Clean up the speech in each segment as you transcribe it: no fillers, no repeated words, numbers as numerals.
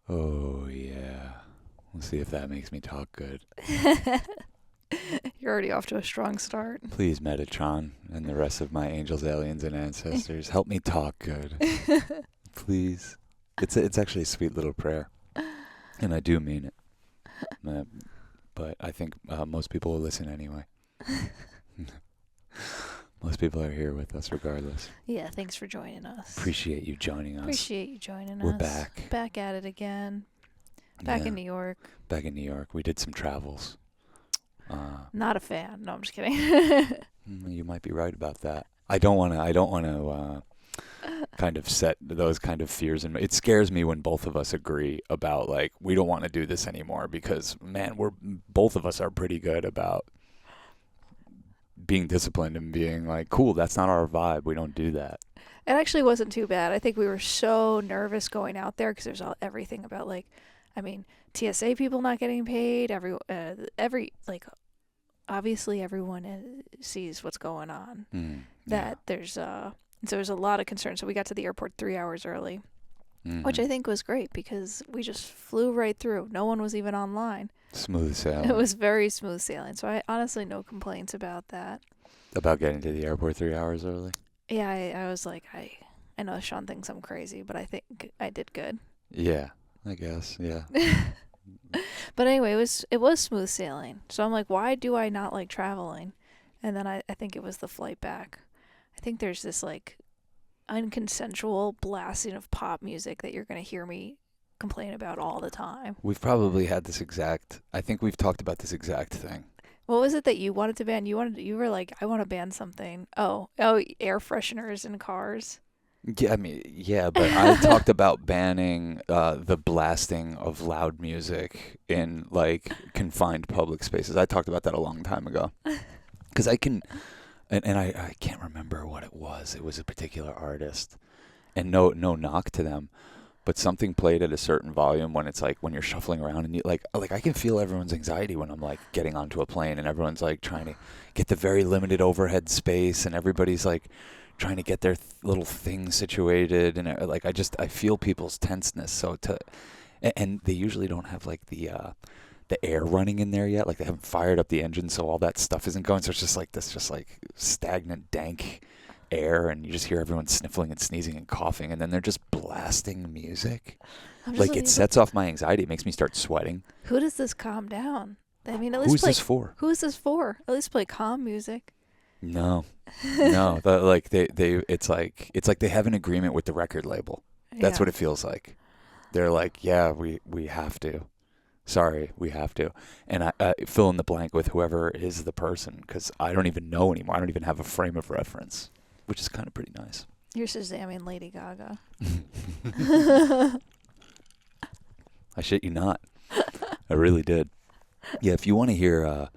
Oh, yeah. We'll see if that makes me talk good. You're already off to a strong start. Please, Metatron and the rest of my angels, aliens, and ancestors, help me talk good. Please. It's actually a sweet little prayer, and I do mean it. But I think most people will listen anyway. Most people are here with us regardless. Yeah, thanks for joining us. Appreciate you joining us. Appreciate you joining us. We're back. Back at it again. Back in New York. Back in New York. We did some travels. Not a fan. No, I'm just kidding. You might be right about that. I don't want to kind of set those kind of fears in. It scares me when both of us agree about, like, we don't want to do this anymore because, man, both of us are pretty good about being disciplined and being like, cool, that's not our vibe. We don't do that. It actually wasn't too bad. I think we were so nervous going out there because there's everything about TSA people not getting paid. Obviously everyone sees what's going on. There's so there's a lot of concern. So we got to the airport 3 hours early, which I think was great because we just flew right through. No one was even online. Smooth sailing. It was very smooth sailing. So I honestly no complaints about that. About getting to the airport 3 hours early? Yeah, I was like, I know Sean thinks I'm crazy, but I think I did good. Yeah, I guess, yeah. But anyway, it was smooth sailing. So I'm like, why do I not like traveling? And then I think it was the flight back. I think there's this unconsensual blasting of pop music that you're going to hear me complain about all the time. We've probably had I think we've talked about this exact thing. What was it that you wanted to ban? You were like, I want to ban something. Oh, air fresheners in cars. Yeah, but I talked about banning the blasting of loud music in confined public spaces. I talked about that a long time ago. Because I can't remember what it was. It was a particular artist, and no knock to them, but something played at a certain volume when it's when you're shuffling around and you I can feel everyone's anxiety when I'm getting onto a plane and everyone's trying to get the very limited overhead space and everybody's trying to get their little thing situated and I feel people's tenseness. And they usually don't have the air running in there yet. They haven't fired up the engine, so all that stuff isn't going. So it's just stagnant, dank air, and you just hear everyone sniffling and sneezing and coughing, and then they're just blasting music. It sets off my anxiety. It makes me start sweating. Who does this calm down? I mean, at least Who's this for? Who is this for? At least play calm music. No. It's like they have an agreement with the record label. That's what it feels like. They're like, yeah, we have to. Sorry, we have to. And I fill in the blank with whoever is the person, because I don't even know anymore. I don't even have a frame of reference, which is kind of pretty nice. You're Shazamming Lady Gaga. I shit you not. I really did. Yeah, if you want to hear,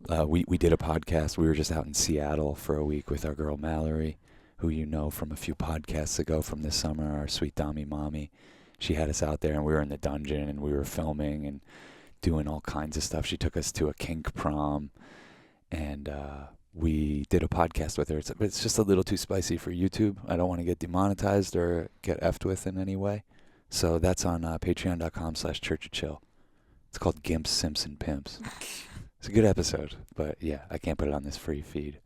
we did a podcast. We were just out in Seattle for a week with our girl Mallory, who you know from a few podcasts ago from this summer, our sweet Dami Mommy. She had us out there, and we were in the dungeon, and we were filming and doing all kinds of stuff. She took us to a kink prom, and we did a podcast with her. It's just a little too spicy for YouTube. I don't want to get demonetized or get effed with in any way. So that's on patreon.com/churchofchill. It's called Gimps, Simps, and Pimps. It's a good episode, but yeah, I can't put it on this free feed.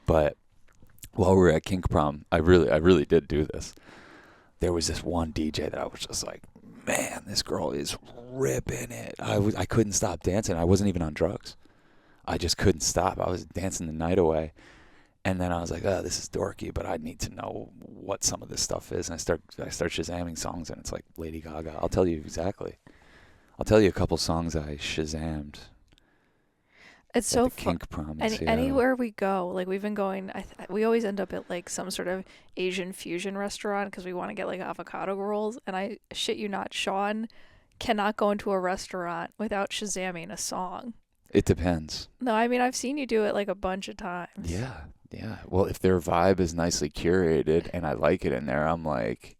But while we were at kink prom, I really did do this. There was this one DJ that I was just like, man, this girl is ripping it. I couldn't stop dancing. I wasn't even on drugs. I just couldn't stop. I was dancing the night away. And then I was like, oh, this is dorky, but I need to know what some of this stuff is. And I start Shazamming songs, and it's like Lady Gaga. I'll tell you exactly. I'll tell you a couple songs I Shazammed. It's so fun. Kink prom. Anywhere we go, we've been going, we always end up at some sort of Asian fusion restaurant because we want to get avocado rolls. And I shit you not, Sean cannot go into a restaurant without Shazamming a song. It depends. No, I mean, I've seen you do it a bunch of times. Yeah. Well, if their vibe is nicely curated and I like it in there, I'm like,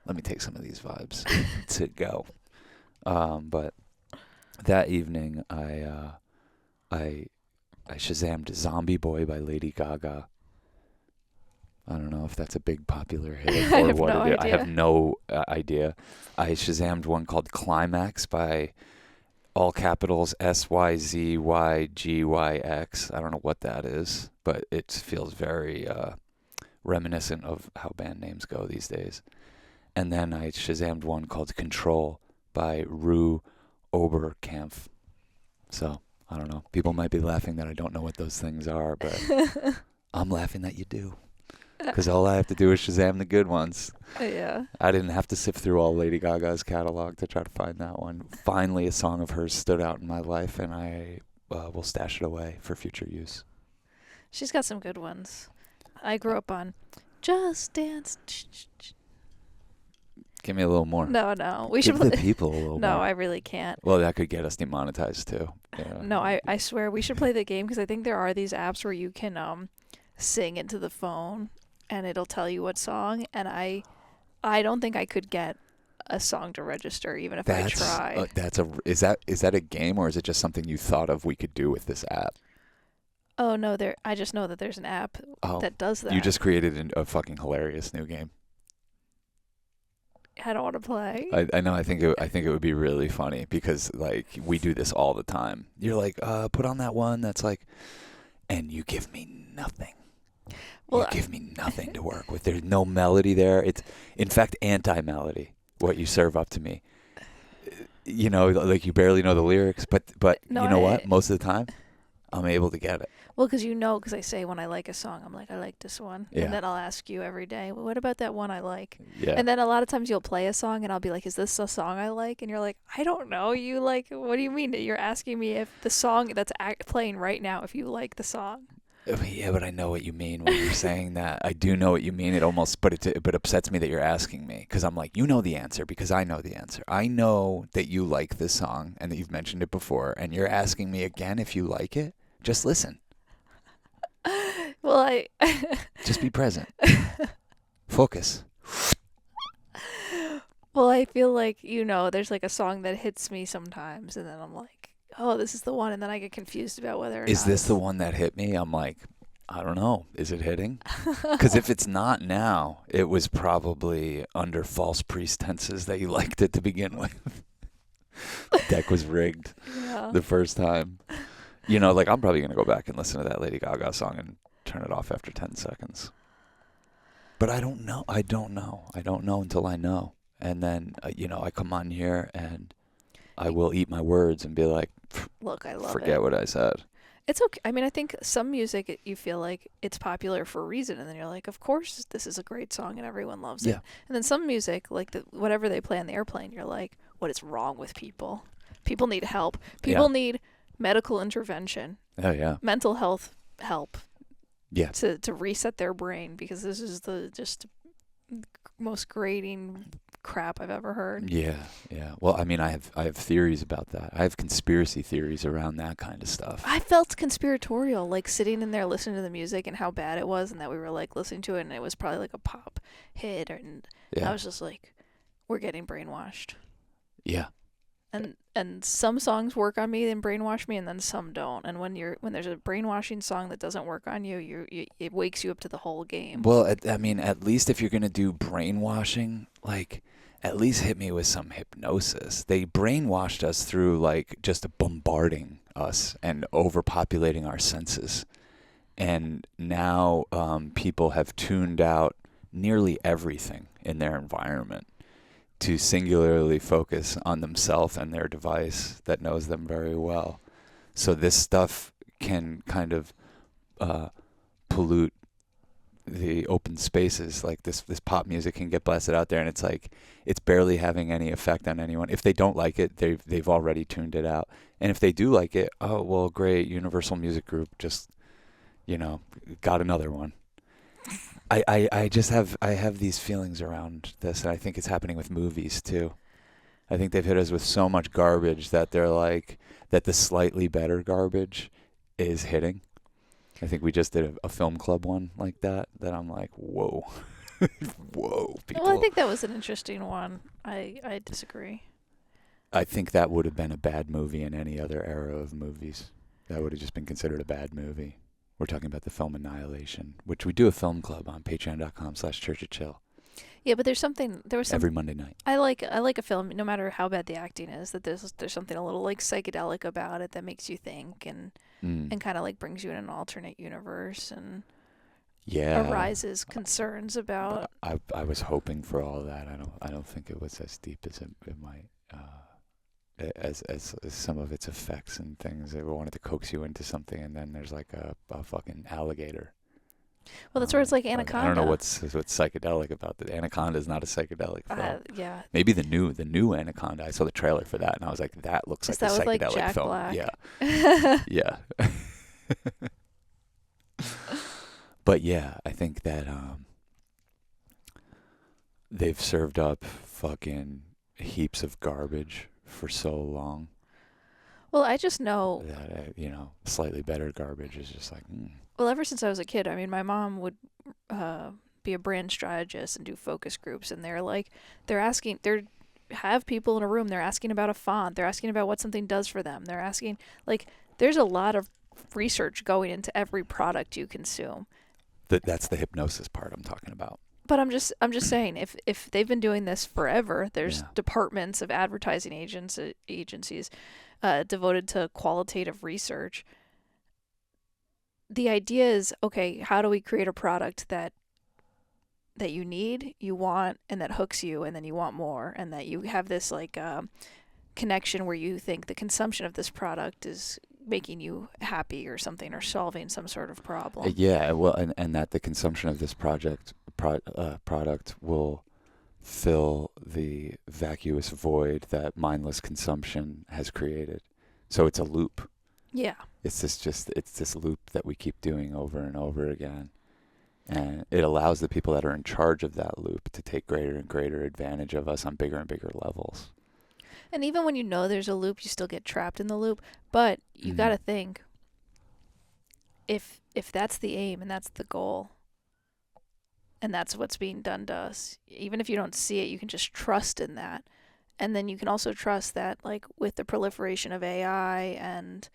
let me take some of these vibes to go. But that evening, I Shazammed Zombie Boy by Lady Gaga. I don't know if that's a big popular hit I or have what no it is. I idea. have no idea. I Shazammed one called Climax by all capitals SYZYGYX. I don't know what that is, but it feels very reminiscent of how band names go these days. And then I Shazammed one called Control by Rue Oberkampf. So, I don't know. People might be laughing that I don't know what those things are, but I'm laughing that you do. Because all I have to do is Shazam the good ones. Yeah. I didn't have to sift through all Lady Gaga's catalog to try to find that one. Finally, a song of hers stood out in my life, and I will stash it away for future use. She's got some good ones. I grew up on Just Dance. Give me a little more. No. We Give should the play. people a little No, more. I really can't. Well, that could get us demonetized, too. Yeah. No, I swear we should play the game because I think there are these apps where you can sing into the phone and it'll tell you what song. And I don't think I could get a song to register even if I tried. Is that a game, or is it just something you thought of we could do with this app? Oh no, I just know that there's an app that does that. You just created a fucking hilarious new game. I don't want to play. I know. I think it would be really funny because like we do this all the time. You're like, put on that one that's like, and you give me nothing. Well, you give me nothing to work with. There's no melody there. It's in fact anti-melody. What you serve up to me. You know, like you barely know the lyrics, but No, you know what? Most of the time, I'm able to get it. Well, because I say when I like a song, I'm like, I like this one. Yeah. And then I'll ask you every day, well, what about that one I like? Yeah. And then a lot of times you'll play a song and I'll be like, is this a song I like? And you're like, I don't know. You like, what do you mean? You're asking me if the song that's playing right now, if you like the song. Yeah, but I know what you mean when you're saying that. I do know what you mean. It almost, but it upsets me that you're asking me because I'm like, you know the answer because I know the answer. I know that you like this song and that you've mentioned it before, and you're asking me again if you like it. Just listen. Well, Just be present. Focus. Well, I feel like, there's like a song that hits me sometimes, and then I'm like, oh, this is the one, and then I get confused about whether or not. Is this the one that hit me? I'm like, I don't know. Is it hitting? Because if it's not now, it was probably under false pretenses that you liked it to begin with. The deck was rigged the first time. Like I'm probably going to go back and listen to that Lady Gaga song and turn it off after 10 seconds. But I don't know. I don't know until I know. And then, I come on here and I will eat my words and be like, look, I love it. Forget what I said. It's okay. I mean, I think some music, you feel like it's popular for a reason, and then you're like, of course, this is a great song and everyone loves it. And then some music, like whatever they play on the airplane, you're like, what is wrong with people? People need help. People need medical intervention. Oh, yeah. Mental health help. Yeah. To reset their brain, because this is the just most grating crap I've ever heard. Yeah. Well, I mean, I have theories about that. I have conspiracy theories around that kind of stuff. I felt conspiratorial, like sitting in there listening to the music and how bad it was, and that we were like listening to it, and it was probably like a pop hit, and I was just like, we're getting brainwashed. Yeah. And some songs work on me and brainwash me, and then some don't. And when there's a brainwashing song that doesn't work on you, it wakes you up to the whole game. Well, I mean, at least if you're gonna do brainwashing, like, at least hit me with some hypnosis. They brainwashed us through like just bombarding us and overpopulating our senses, and now people have tuned out nearly everything in their environment to singularly focus on themselves and their device that knows them very well. So this stuff can kind of pollute the open spaces. Like this pop music can get blasted out there, and it's like it's barely having any effect on anyone. If they don't like it, they've already tuned it out. And if they do like it, oh well, great, Universal Music Group just got another one. I just have these feelings around this, and I think it's happening with movies too. I think they've hit us with so much garbage that they're like that the slightly better garbage is hitting. I think we just did a film club one like that I'm like, whoa. Whoa, people. Well, I think that was an interesting one. I disagree. I think that would have been a bad movie in any other era of movies. That would have just been considered a bad movie. We're talking about the film Annihilation, which we do a film club on patreon.com/churchofchill. Yeah, but there was something every Monday night. I like a film, no matter how bad the acting is, that there's something a little like psychedelic about it that makes you think and kind of like brings you in an alternate universe and arises concerns about. I was hoping for all that. I don't think it was as deep as it might. As some of its effects and things, they wanted to coax you into something, and then there's like a fucking alligator. Well, that's where it's like Anaconda. I don't know what's psychedelic about it. Anaconda is not a psychedelic film. Yeah. Maybe the new Anaconda. I saw the trailer for that, and I was like, that looks like a psychedelic with, like, Jack film. Black? Yeah. Yeah. But yeah, I think that they've served up fucking heaps of garbage for so long. Well, I just know that slightly better garbage is just like. Well, ever since I was a kid, I mean, my mom would be a brand strategist and do focus groups, and have people in a room. They're asking about a font. They're asking about what something does for them. They're asking, like, there's a lot of research going into every product you consume. That's the hypnosis part I'm talking about. But I'm just saying, if they've been doing this forever, there's departments of advertising agencies devoted to qualitative research. The idea is, okay, how do we create a product that you need, you want, and that hooks you, and then you want more, and that you have this like connection where you think the consumption of this product is making you happy or something, or solving some sort of problem. Yeah, well, and that the consumption of this product will fill the vacuous void that mindless consumption has created. So it's a loop. Yeah. It's this loop that we keep doing over and over again. And it allows the people that are in charge of that loop to take greater and greater advantage of us on bigger and bigger levels. And even when you know there's a loop, you still get trapped in the loop. But you got to think, if that's the aim and that's the goal, and that's what's being done to us, even if you don't see it, you can just trust in that. And then you can also trust that, like, with the proliferation of AI and,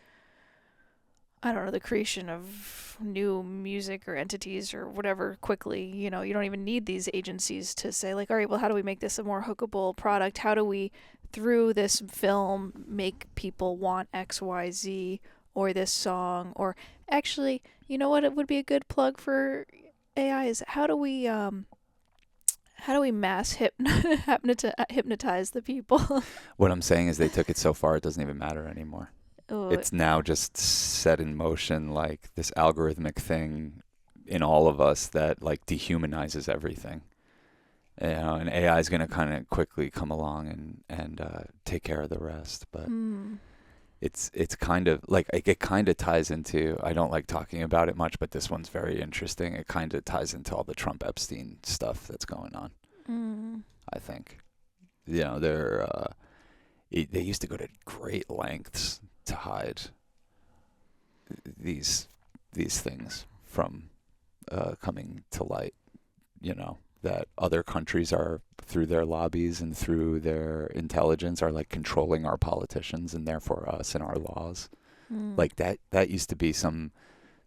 I don't know, the creation of new music or entities or whatever quickly, you don't even need these agencies to say, like, all right, well, how do we make this a more hookable product? How do we, through this film, make people want X, Y, Z, or this song? Or actually, you know what? It would be a good plug for AI is how do we mass hypnotize the people? What I'm saying is they took it so far it doesn't even matter anymore. Oh, it's now just set in motion, like this algorithmic thing in all of us that like dehumanizes everything. And AI is going to kind of quickly come along and take care of the rest. But it's kind of like it kind of ties into, I don't like talking about it much, but this one's very interesting. It kind of ties into all the Trump Epstein stuff that's going on. I think, they used to go to great lengths to hide these things from coming to light, that other countries are, through their lobbies and through their intelligence, are like controlling our politicians and therefore us and our laws. Like that used to be some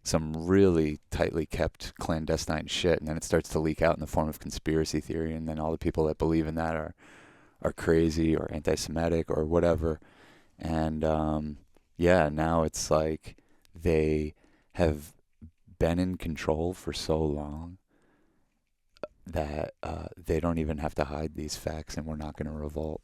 really tightly kept clandestine shit, and then it starts to leak out in the form of conspiracy theory, and then all the people that believe in that are crazy or anti-Semitic or whatever. And now it's like they have been in control for so long that they don't even have to hide these facts, and we're not going to revolt.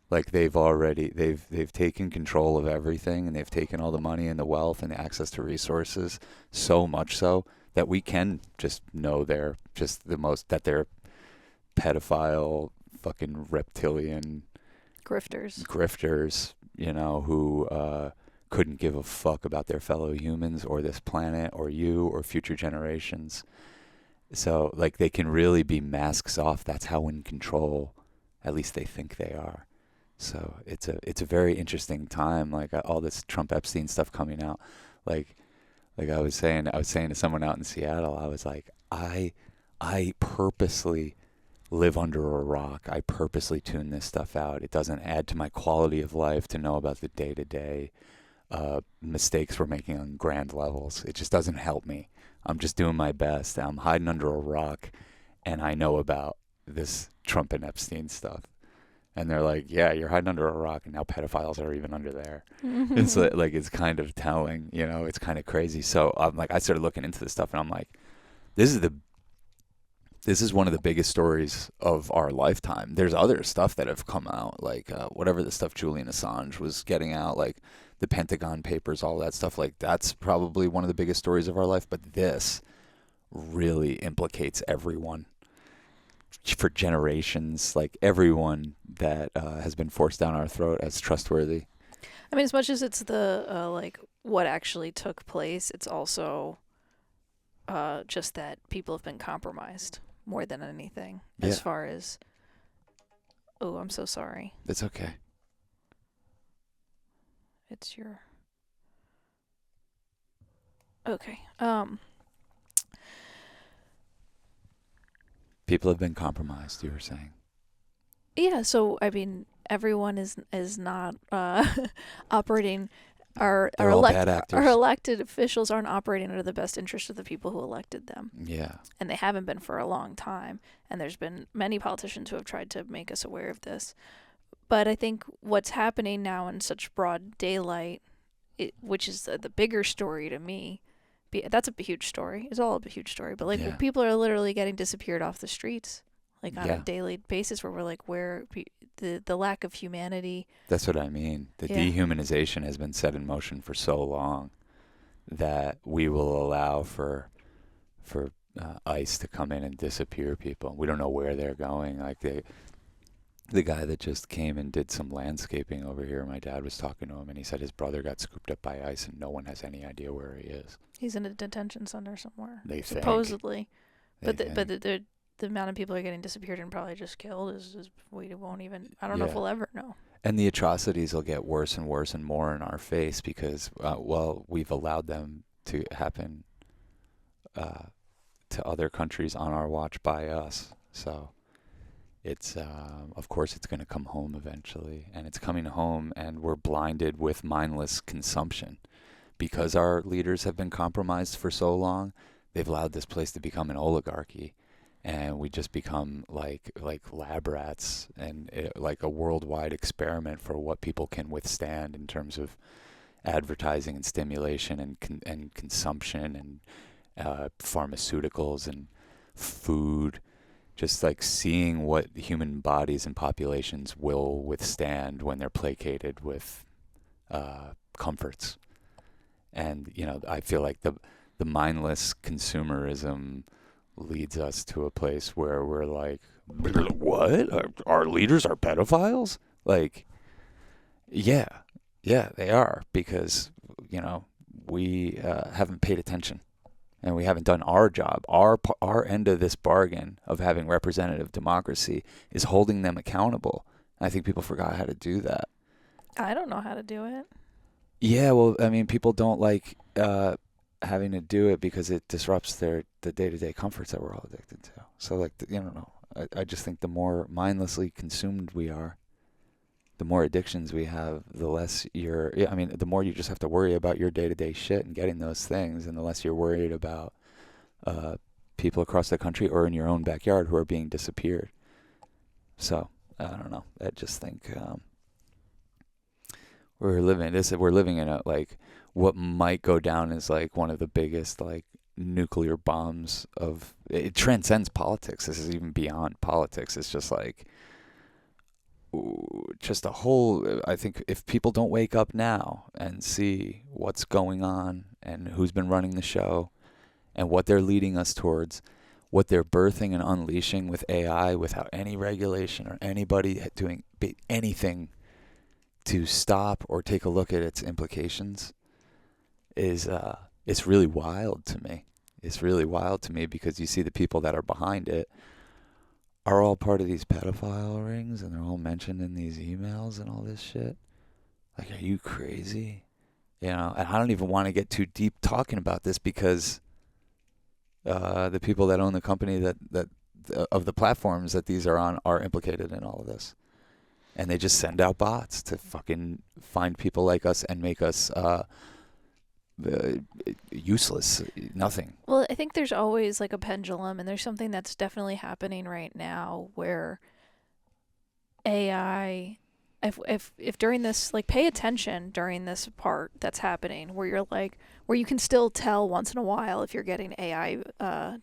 Like they've taken control of everything, and they've taken all the money and the wealth and the access to resources, so much so that we can just know they're pedophile, fucking reptilian grifters, who couldn't give a fuck about their fellow humans or this planet or you or future generations. So, like, they can really be masks off. That's how in control, at least they think they are. So it's a very interesting time. Like all this Trump Epstein stuff coming out. Like I was saying to someone out in Seattle, I was like, I purposely live under a rock. I purposely tune this stuff out. It doesn't add to my quality of life to know about the day-to-day mistakes we're making on grand levels. It just doesn't help me. I'm just doing my best. I'm hiding under a rock, and I know about this Trump and Epstein stuff. And they're like, yeah, you're hiding under a rock, and now pedophiles are even under there. It's like it's kind of telling, it's kind of crazy. So I'm like, I started looking into this stuff, and I'm like, this is one of the biggest stories of our lifetime. There's other stuff that have come out, like whatever the stuff Julian Assange was getting out, like the Pentagon Papers, all that stuff. Like that's probably one of the biggest stories of our life. But this really implicates everyone for generations, like everyone that has been forced down our throat as trustworthy. I mean, as much as it's the like what actually took place, it's also just that people have been compromised more than anything. Yeah. As far as, oh, I'm so sorry. It's okay. It's your. Okay. People have been compromised, you were saying. Yeah, so I mean, everyone is not operating. Our elected officials aren't operating under the best interest of the people who elected them. Yeah. And they haven't been for a long time. And there's been many politicians who have tried to make us aware of this. But I think what's happening now in such broad daylight, which is the bigger story to me, that's a huge story. It's all a huge story. But like people are literally getting disappeared off the streets, like on a daily basis, where we're like, where the lack of humanity. That's what I mean. The dehumanization has been set in motion for so long that we will allow for ICE to come in and disappear people. We don't know where they're going. Like the guy that just came and did some landscaping over here, my dad was talking to him, and he said his brother got scooped up by ICE, and no one has any idea where he is. He's in a detention center somewhere. They supposedly, but the amount of people are getting disappeared and probably just killed is we won't even. I don't know if we'll ever know. And the atrocities will get worse and worse and more in our face because, we've allowed them to happen to other countries on our watch by us. So it's, of course, it's going to come home eventually. And it's coming home, and we're blinded with mindless consumption. Because our leaders have been compromised for so long, they've allowed this place to become an oligarchy. And we just become like lab rats and like a worldwide experiment for what people can withstand in terms of advertising and stimulation and consumption and pharmaceuticals and food. Just like seeing what human bodies and populations will withstand when they're placated with comforts. And, I feel like the mindless consumerism leads us to a place where we're like, what? Our leaders are pedophiles? Like, yeah, they are, because, we haven't paid attention and we haven't done our job. Our end of this bargain of having representative democracy is holding them accountable. I think people forgot how to do that. I don't know how to do it. Yeah, well, I mean, people don't like having to do it because it disrupts the day-to-day comforts that we're all addicted to. So, like, I just think the more mindlessly consumed we are, the more addictions we have, the less the more you just have to worry about your day-to-day shit and getting those things, and the less you're worried about people across the country or in your own backyard who are being disappeared. So, I don't know. I just think we're living in a, like, what might go down as like one of the biggest like nuclear bombs it transcends politics. This is even beyond politics. It's just like just a whole, I think if people don't wake up now and see what's going on and who's been running the show and what they're leading us towards, what they're birthing and unleashing with AI without any regulation or anybody doing anything to stop or take a look at its implications, it's really wild to me. It's really wild to me because you see the people that are behind it are all part of these pedophile rings, and they're all mentioned in these emails and all this shit. Like, are you crazy? And I don't even want to get too deep talking about this because the people that own the company that of the platforms that these are on are implicated in all of this. and they just send out bots to fucking find people like us and make us useless, nothing. Well, I think there's always like a pendulum, and there's something that's definitely happening right now where AI, if during this, like, pay attention during this part that's happening where you're like, where you can still tell once in a while if you're getting AI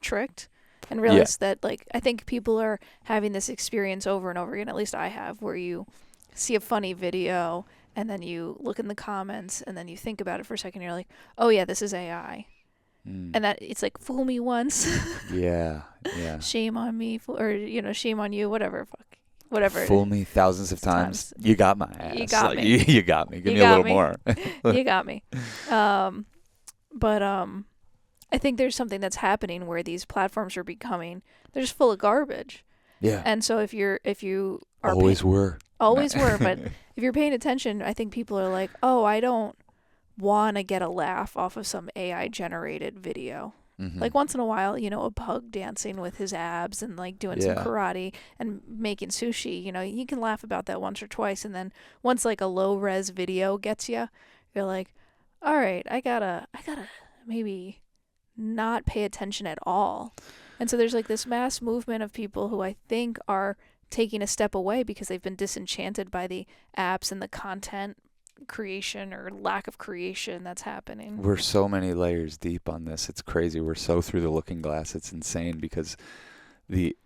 tricked, and realize that, like, I think people are having this experience over and over again, at least I have, where you see a funny video and then you look in the comments and then you think about it for a second and you're like, oh yeah, this is AI. And that it's like, fool me once. Yeah. Shame on me, or, shame on you, whatever. Fool me thousands of times. You got my ass. You got me. You got me. Give me a little more. You got me. But I think there's something that's happening where these platforms are becoming, they're just full of garbage. Yeah. And so if you are always were, but if you're paying attention, I think people are like, oh, I don't want to get a laugh off of some AI generated video. Like, once in a while, a pug dancing with his abs and, like, doing some karate and making sushi, you can laugh about that once or twice. And then once, like, a low res video gets you, you're like, all right, I gotta maybe not pay attention at all. And so there's, like, this mass movement of people who I think are taking a step away because they've been disenchanted by the apps and the content creation or lack of creation that's happening. We're so many layers deep on this. It's crazy. We're so through the looking glass. It's insane because the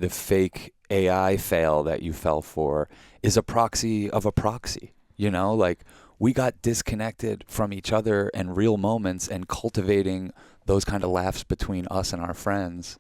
fake AI fail that you fell for is a proxy of a proxy. Like, we got disconnected from each other and real moments and cultivating those kind of laughs between us and our friends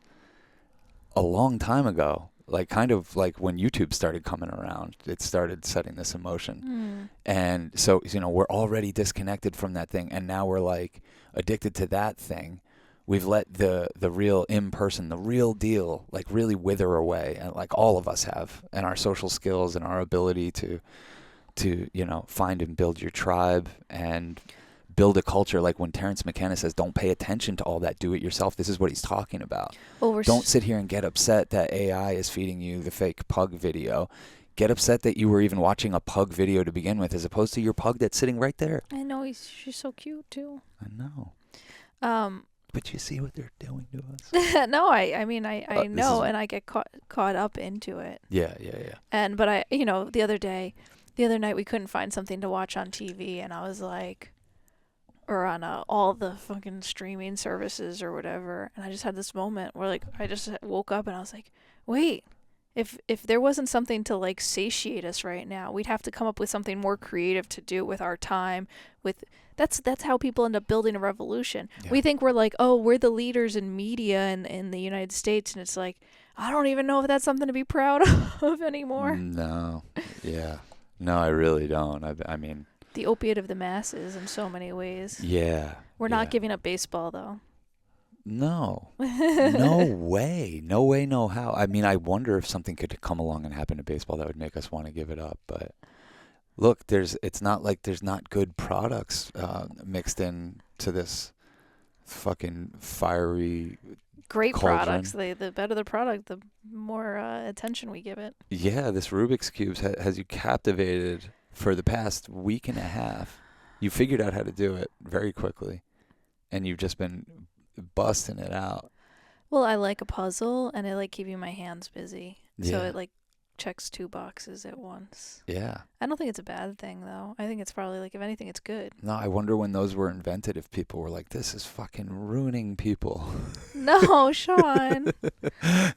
a long time ago. Like, kind of like when YouTube started coming around, it started setting this in motion. And so, we're already disconnected from that thing. And now we're, like, addicted to that thing. We've let the real in-person, the real deal, like, really wither away. And, like, all of us have. And our social skills and our ability to find and build your tribe and build a culture. Like, when Terrence McKenna says, don't pay attention to all that, do it yourself, this is what he's talking about. Well, don't sit here and get upset that AI is feeding you the fake pug video. Get upset that you were even watching a pug video to begin with, as opposed to your pug that's sitting right there. I know, she's so cute too. I know. But you see what they're doing to us. No, I mean, I know, and I get caught up into it. Yeah. But the other night we couldn't find something to watch on TV, and I was like, or on all the fucking streaming services or whatever, and I just had this moment where, like, I just woke up and I was like, wait, if there wasn't something to, like, satiate us right now, we'd have to come up with something more creative to do with our time. That's how people end up building a revolution. Yeah. We think we're like, oh, we're the leaders in media in the United States, and it's like, I don't even know if that's something to be proud of anymore. No. Yeah. No, I really don't. I mean, the opiate of the masses in so many ways. Yeah. We're not giving up baseball, though. No. No way. No way, no how. I mean, I wonder if something could come along and happen to baseball that would make us want to give it up. But look, it's not like there's not good products mixed in to this fucking fiery great cauldron. Products. The better the product, the more attention we give it. Yeah, this Rubik's Cube has you captivated for the past week and a half. You figured out how to do it very quickly, and you've just been busting it out. Well, I like a puzzle, and I like keeping my hands busy. Yeah. So it, like, checks 2 boxes at once. Yeah. I don't think it's a bad thing, though. I think it's probably, like, if anything, it's good. No, I wonder when those were invented, if people were like, this is fucking ruining people. No, Sean.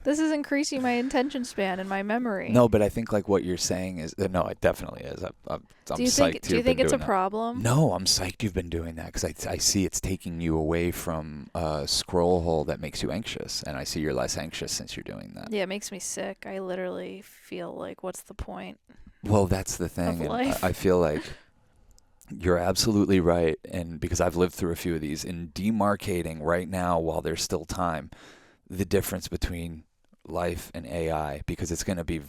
This is increasing my attention span and my memory. No, but I think, like, what you're saying is, no, it definitely is. I'm do you psyched. Do you think it's a problem? No, I'm psyched you've been doing that, because I see it's taking you away from a scroll hole that makes you anxious, and I see you're less anxious since you're doing that. Yeah, it makes me sick. I literally feel like, what's the point? Well, that's the thing. And I feel like you're absolutely right, and because I've lived through a few of these, in demarcating right now, while there's still time, the difference between life and AI, because it's going to be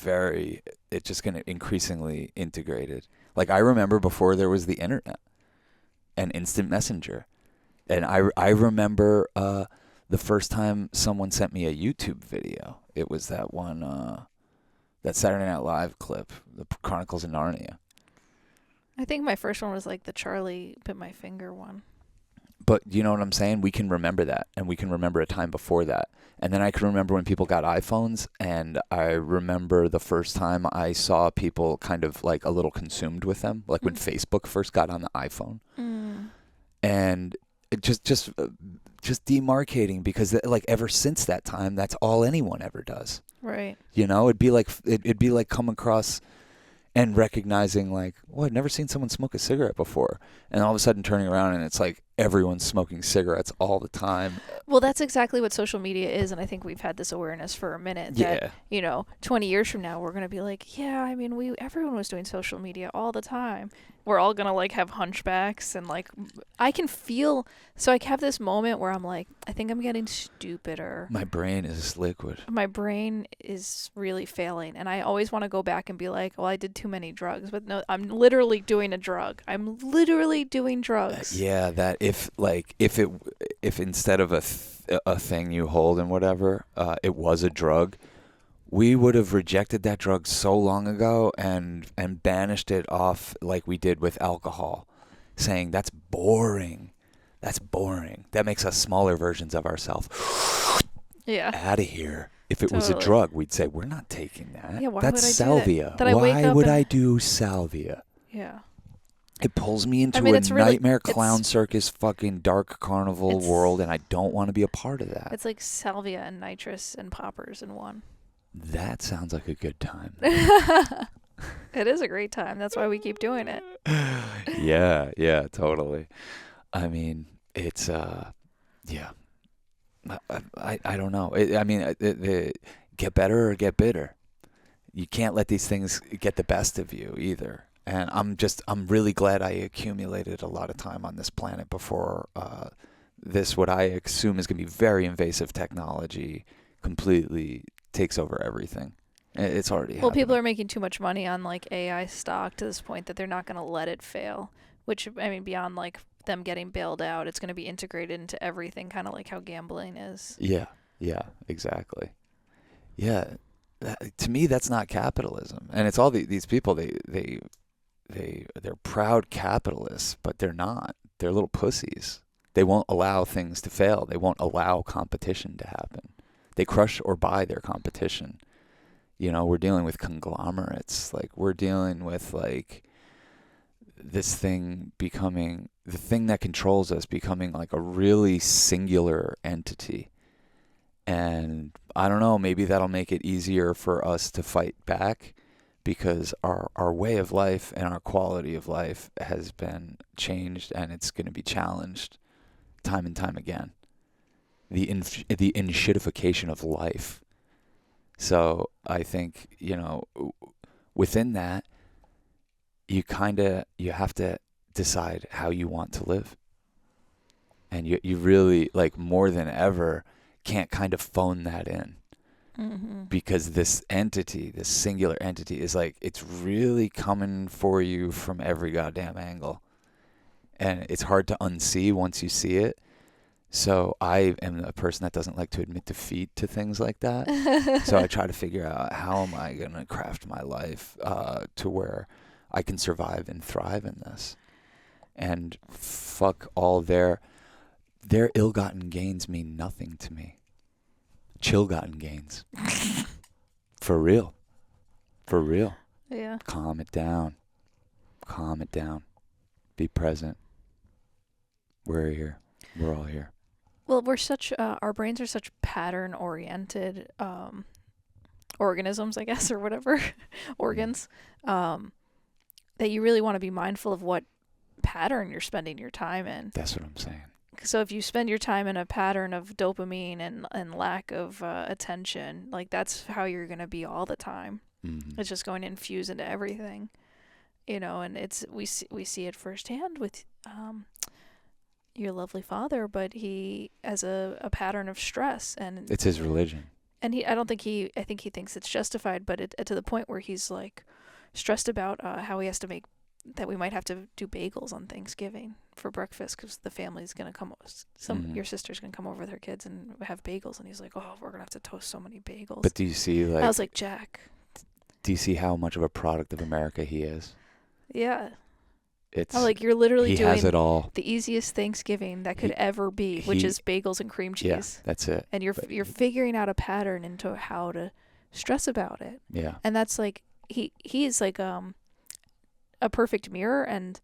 it's just going to increasingly integrated. Like, I remember before there was the internet and instant messenger, and I remember the first time someone sent me a YouTube video. It was that one That Saturday Night Live clip, the Chronicles of Narnia. I think my first one was like the Charlie bit my finger one. But you know what I'm saying? We can remember that, and we can remember a time before that. And then I can remember when people got iPhones, and I remember the first time I saw people kind of like a little consumed with them, like when Facebook first got on the iPhone. And it just demarcating, because like ever since that time, that's all anyone ever does. Right. You know, it'd be like coming across and recognizing like, well, I've never seen someone smoke a cigarette before. And all of a sudden turning around and it's like everyone's smoking cigarettes all the time. Well, that's exactly what social media is. And I think we've had this awareness for a minute that, 20 years from now, we're going to be like, yeah, I mean, everyone was doing social media all the time. We're all going to like have hunchbacks and like, I can feel, so I have this moment where I'm like, I think I'm getting stupider. My brain is liquid. My brain is really failing. And I always want to go back and be like, well, I did too many drugs. But no, I'm literally doing a drug. I'm literally doing drugs. Yeah, that if instead of a thing you hold and whatever, it was a drug, we would have rejected that drug so long ago and banished it off like we did with alcohol, saying that's boring. That's boring. That makes us smaller versions of ourselves. Yeah. Out of here. If it was a drug, we'd say, we're not taking that. Yeah, why that's would I salvia. do that? Why would I do salvia? Yeah. It pulls me into a nightmare clown circus fucking dark carnival world, and I don't want to be a part of that. It's like salvia and nitrous and poppers in one. That sounds like a good time. It is a great time. That's why we keep doing it. Yeah, totally. I mean, it's, yeah. I don't know. Get better or get bitter. You can't let these things get the best of you either. And I'm really glad I accumulated a lot of time on this planet before this, what I assume is going to be very invasive technology, completely takes over everything. It's already happening. Well, people are making too much money on like AI stock to this point that they're not going to let it fail. Which, I mean, beyond like them getting bailed out, it's going to be integrated into everything, kind of like how gambling is. Yeah, exactly. Yeah, to me, that's not capitalism. And it's all these people, they're proud capitalists, but they're not. They're little pussies. They won't allow things to fail. They won't allow competition to happen. They crush or buy their competition. You know, we're dealing with conglomerates. Like, we're dealing with, like, this thing becoming, the thing that controls us becoming, like, a really singular entity. And I don't know, maybe that'll make it easier for us to fight back, because our way of life and our quality of life has been changed, and it's going to be challenged time and time again. The inshitification of life. So I think, within that, you have to decide how you want to live. And you really, like, more than ever, can't kind of phone that in. Mm-hmm. Because this entity, this singular entity, is like, it's really coming for you from every goddamn angle. And it's hard to unsee once you see it. So I am a person that doesn't like to admit defeat to things like that. So I try to figure out, how am I going to craft my life to where I can survive and thrive in this. And fuck all their ill-gotten gains mean nothing to me. Chill-gotten gains. For real. Yeah. Calm it down. Be present. We're here. We're all here. Well, we're such, our brains are such pattern-oriented organisms, I guess, or whatever, organs, that you really want to be mindful of what pattern you're spending your time in. That's what I'm saying. So if you spend your time in a pattern of dopamine and lack of attention, like, that's how you're going to be all the time. Mm-hmm. It's just going to infuse into everything, and we see it firsthand with your lovely father, but he has a pattern of stress, and it's his religion. And I think he thinks it's justified, but to the point where he's like stressed about how he has to that we might have to do bagels on Thanksgiving for breakfast because the family's gonna come. Your sister's gonna come over with her kids and have bagels, and he's like, "Oh, we're gonna have to toast so many bagels." But do you see, like, I was like, Jack, Do you see how much of a product of America he is? Yeah. It's like you're literally he doing has it all. the easiest Thanksgiving that could ever be, which is bagels and cream cheese. Yeah, that's it. And you're figuring out a pattern into how to stress about it. Yeah. And that's like he is like a perfect mirror, and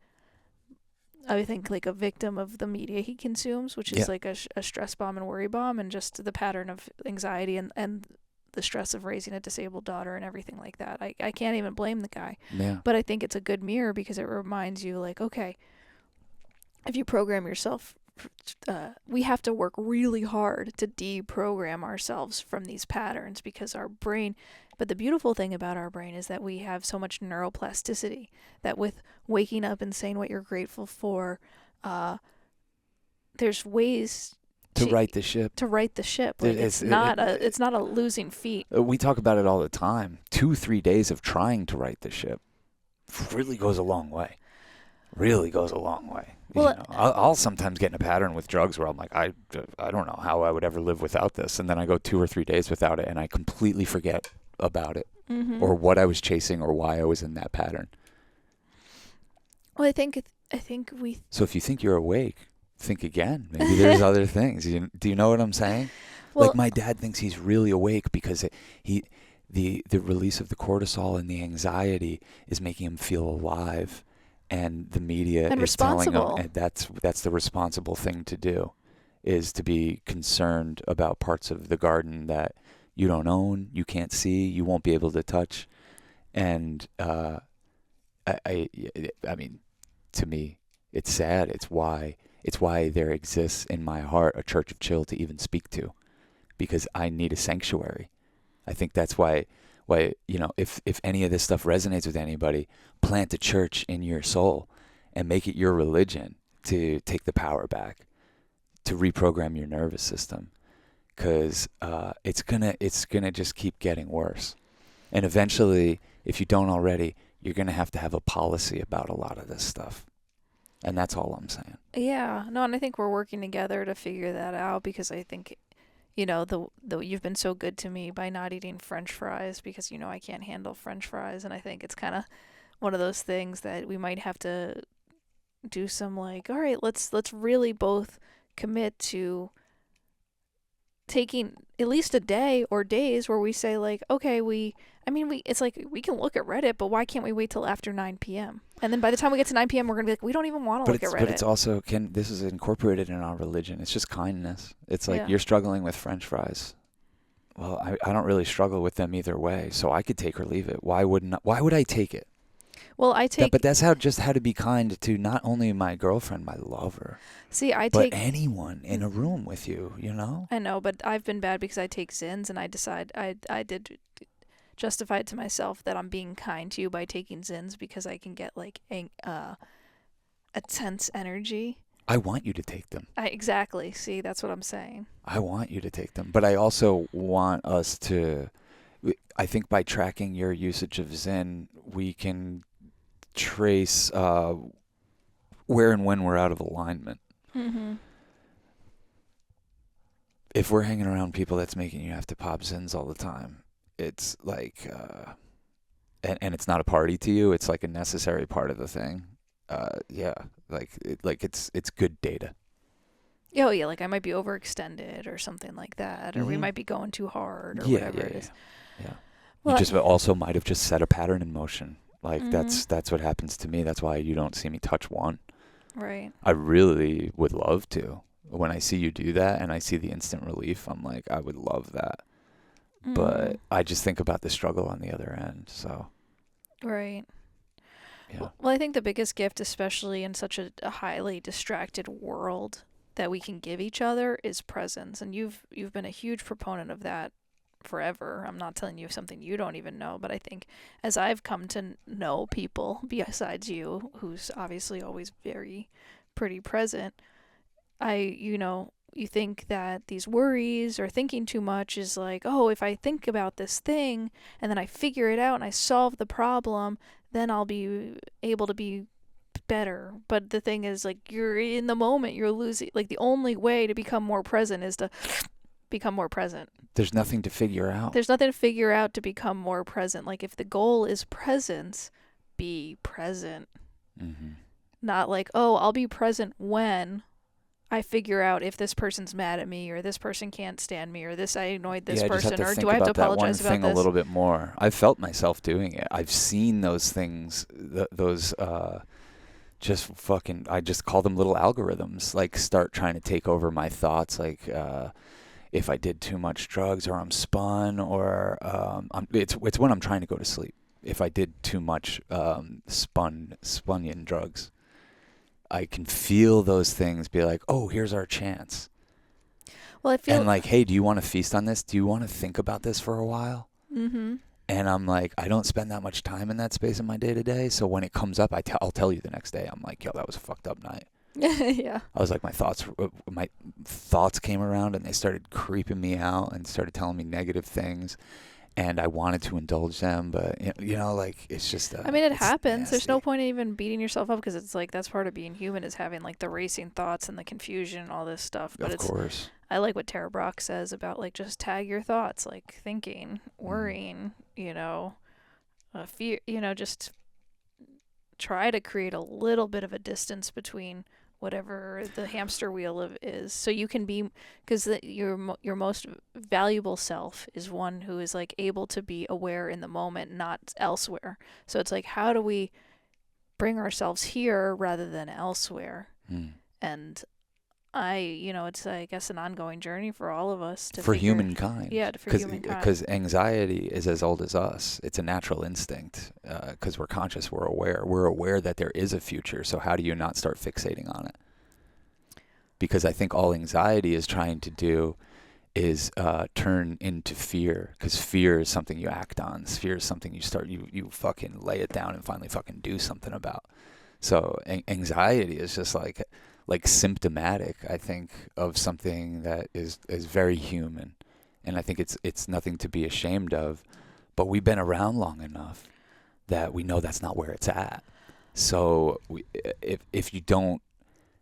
I think like a victim of the media he consumes, which is like a stress bomb and worry bomb, and just the pattern of anxiety and the stress of raising a disabled daughter and everything like that. I can't even blame the guy. Yeah. But I think it's a good mirror because it reminds you, like, okay, if you program yourself, we have to work really hard to deprogram ourselves from these patterns because our brain. But the beautiful thing about our brain is that we have so much neuroplasticity that with waking up and saying what you're grateful for, there's ways to right the ship. Like it's not a losing feat. We talk about it all the time. 2-3 days of trying to right the ship really goes a long way. Really goes a long way. Well, I'll sometimes get in a pattern with drugs where I'm like, I don't know how I would ever live without this, and then I go 2 or 3 days without it, and I completely forget about it, or what I was chasing, or why I was in that pattern. Well, I think we. So if you think you're awake, think again. Maybe there's other things. Do you know what I'm saying? Well, like my dad thinks he's really awake because the release of the cortisol and the anxiety is making him feel alive, and the media is telling him, and that's the responsible thing to do, is to be concerned about parts of the garden that you don't own, you can't see, you won't be able to touch, and I mean, to me, it's sad. It's why there exists in my heart a Church of Chill to even speak to, because I need a sanctuary. I think that's why if any of this stuff resonates with anybody, plant a church in your soul and make it your religion to take the power back, to reprogram your nervous system, because it's gonna just keep getting worse, and eventually, if you don't already, you're gonna have to have a policy about a lot of this stuff. And that's all I'm saying. Yeah, no, and I think we're working together to figure that out, because I think, the you've been so good to me by not eating French fries, because I can't handle French fries, and I think it's kind of one of those things that we might have to do some, like, all right, let's really both commit to taking at least a day or days where we say, like, okay, it's like we can look at Reddit, but why can't we wait till after 9 p.m.? And then by the time we get to 9 p.m., we're going to be like, we don't even want to look at Reddit. But it's also, this is incorporated in our religion. It's just kindness. It's like, you're struggling with French fries. Well, I don't really struggle with them either way, so I could take or leave it. Why would I take it? Well, I take... But that's how to be kind to not only my girlfriend, my lover. See, but anyone in a room with you, I know, but I've been bad because I take Zins, and I decide I did justify it to myself that I'm being kind to you by taking Zins, because I can get like a tense energy. I want you to take them. Exactly. See, that's what I'm saying. I want you to take them, but I also want us to. I think by tracking your usage of Zen, we can trace where and when we're out of alignment. Mm-hmm. If we're hanging around people that's making you have to pop Zins all the time, it's like, and it's not a party to you. It's like a necessary part of the thing. It's good data. Oh yeah, like I might be overextended or something like that, or we might be going too hard or whatever it is. Yeah. Well, you just also might have just set a pattern in motion. Like that's what happens to me. That's why you don't see me touch one. Right. I really would love to. When I see you do that and I see the instant relief, I'm like, I would love that. But I just think about the struggle on the other end. So. Right. Yeah. Well, I think the biggest gift, especially in such a highly distracted world, that we can give each other is presence. And you've been a huge proponent of that forever. I'm not telling you something you don't even know, but I think as I've come to know people besides you, who's obviously always pretty present, you think that these worries or thinking too much is like, oh, if I think about this thing and then I figure it out and I solve the problem, then I'll be able to be better. But the thing is, like, you're in the moment, you're losing. Like, the only way to become more present is to become more present. There's nothing to figure out. There's nothing to figure out to become more present. Like, if the goal is presence, be present. Mm-hmm. Not like, oh, I'll be present when I figure out if this person's mad at me, or this person can't stand me, or I annoyed this person, or do I have to apologize about this? That one thing a little bit more. I've felt myself doing it. I've seen those things, just fucking, I just call them little algorithms, like start trying to take over my thoughts, like if I did too much drugs, or I'm spun, or it's when I'm trying to go to sleep. If I did too much spunnion drugs, I can feel those things be like, oh, here's our chance. Well, I feel... And like, hey, do you want to feast on this? Do you want to think about this for a while? Mm-hmm. And I'm like, I don't spend that much time in that space in my day-to-day. So when it comes up, I'll tell you the next day. I'm like, yo, that was a fucked up night. Yeah. I was like, my thoughts came around and they started creeping me out and started telling me negative things. And I wanted to indulge them, but like, it's just. I mean, it happens. Nasty. There's no point in even beating yourself up, because it's like that's part of being human, is having like the racing thoughts and the confusion and all this stuff. But of course. I like what Tara Brach says about like just tag your thoughts, like thinking, worrying, fear. Just try to create a little bit of a distance between whatever the hamster wheel is, so you can be, because your most valuable self is one who is like able to be aware in the moment, not elsewhere. So it's like, how do we bring ourselves here rather than elsewhere? And it's, I guess, an ongoing journey for all of us for humankind. Yeah, for humankind. Because anxiety is as old as us. It's a natural instinct. Because we're conscious, we're aware. We're aware that there is a future. So how do you not start fixating on it? Because I think all anxiety is trying to do is turn into fear. Because fear is something you act on. Fear is something you fucking lay it down and finally fucking do something about. So anxiety is just like symptomatic, I think, of something that is very human. And I think it's nothing to be ashamed of, but we've been around long enough that we know that's not where it's at. So if you don't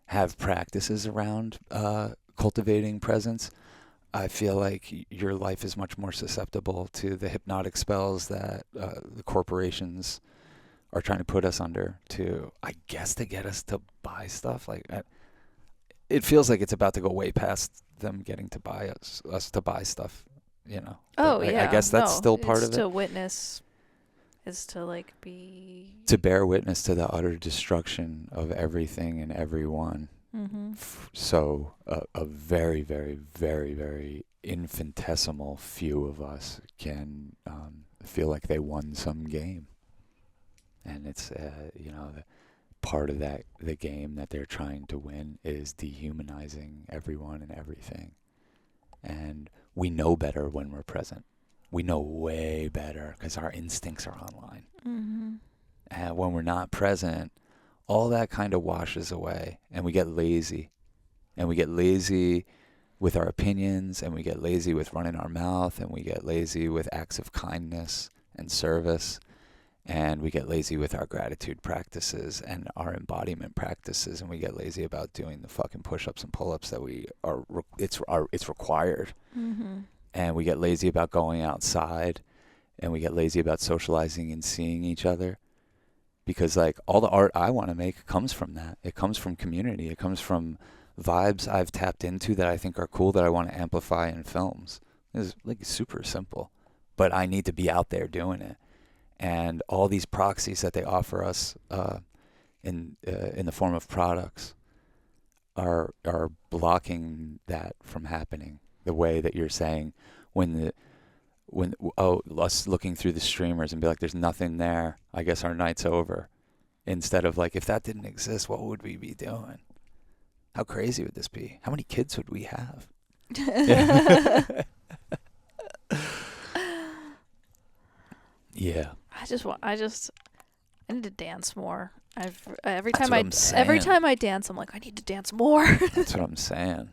have practices around cultivating presence, I feel like your life is much more susceptible to the hypnotic spells that the corporations are trying to put us under to get us to buy stuff. Like, it feels like it's about to go way past them getting to buy us to buy stuff, Oh, yeah. I guess that's still part of it. To witness is to like be... To bear witness to the utter destruction of everything and everyone. Mm-hmm. So a very, very, very, very infinitesimal few of us can feel like they won some game. And it's, part of the game that they're trying to win is dehumanizing everyone and everything. And we know better when we're present. We know way better because our instincts are online. Mm-hmm. And when we're not present, all that kind of washes away, and we get lazy. And we get lazy with our opinions, and we get lazy with running our mouth, and we get lazy with acts of kindness and service. And we get lazy with our gratitude practices and our embodiment practices, and we get lazy about doing the fucking push-ups and pull-ups that it's required. Mm-hmm. And we get lazy about going outside, and we get lazy about socializing and seeing each other, because like all the art I want to make comes from that. It comes from community. It comes from vibes I've tapped into that I think are cool that I want to amplify in films. It's like super simple, but I need to be out there doing it. And all these proxies that they offer us in the form of products are blocking that from happening. The way that you're saying, us looking through the streamers and be like, there's nothing there, I guess our night's over. Instead of like, if that didn't exist, what would we be doing? How crazy would this be? How many kids would we have? Yeah. I need to dance more. Every time I dance, I'm like, I need to dance more. That's what I'm saying.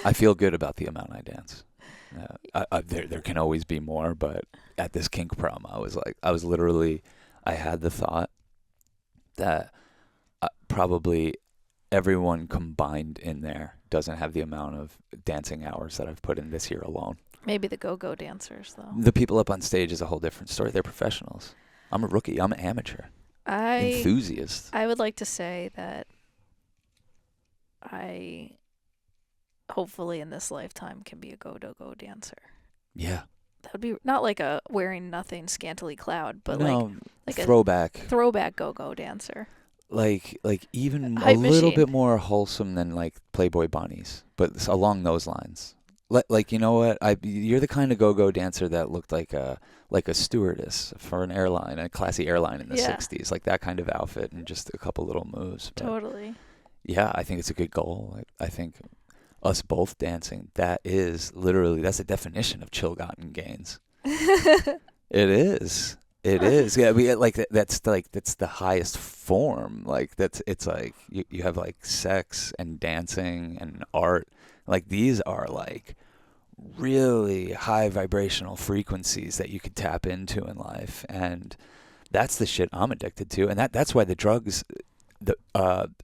I feel good about the amount I dance. There can always be more, but at this kink prom, I had the thought that probably everyone combined in there doesn't have the amount of dancing hours that I've put in this year alone. Maybe the go-go dancers, though. The people up on stage is a whole different story. They're professionals. I'm a rookie. I'm an amateur. Enthusiast. I would like to say that I hopefully in this lifetime can be a go-go dancer. Yeah. That would be not like a wearing nothing scantily clad, but like throwback a throwback go-go dancer. Like even Hype a little machine. bit more wholesome than like Playboy bunnies, but along those lines. Like, you know what? You're the kind of go-go dancer that looked like a stewardess for an airline, a classy airline in the 60s, like that kind of outfit and just a couple little moves. But totally. yeah, I think it's a good goal. I think us both dancing, that's the definition of chill-gotten gains. It is. It is. Yeah, that's the highest form. It's like you have like sex and dancing and art. Like these are like really high vibrational frequencies that you could tap into in life, and that's the shit I'm addicted to. And that's why the drugs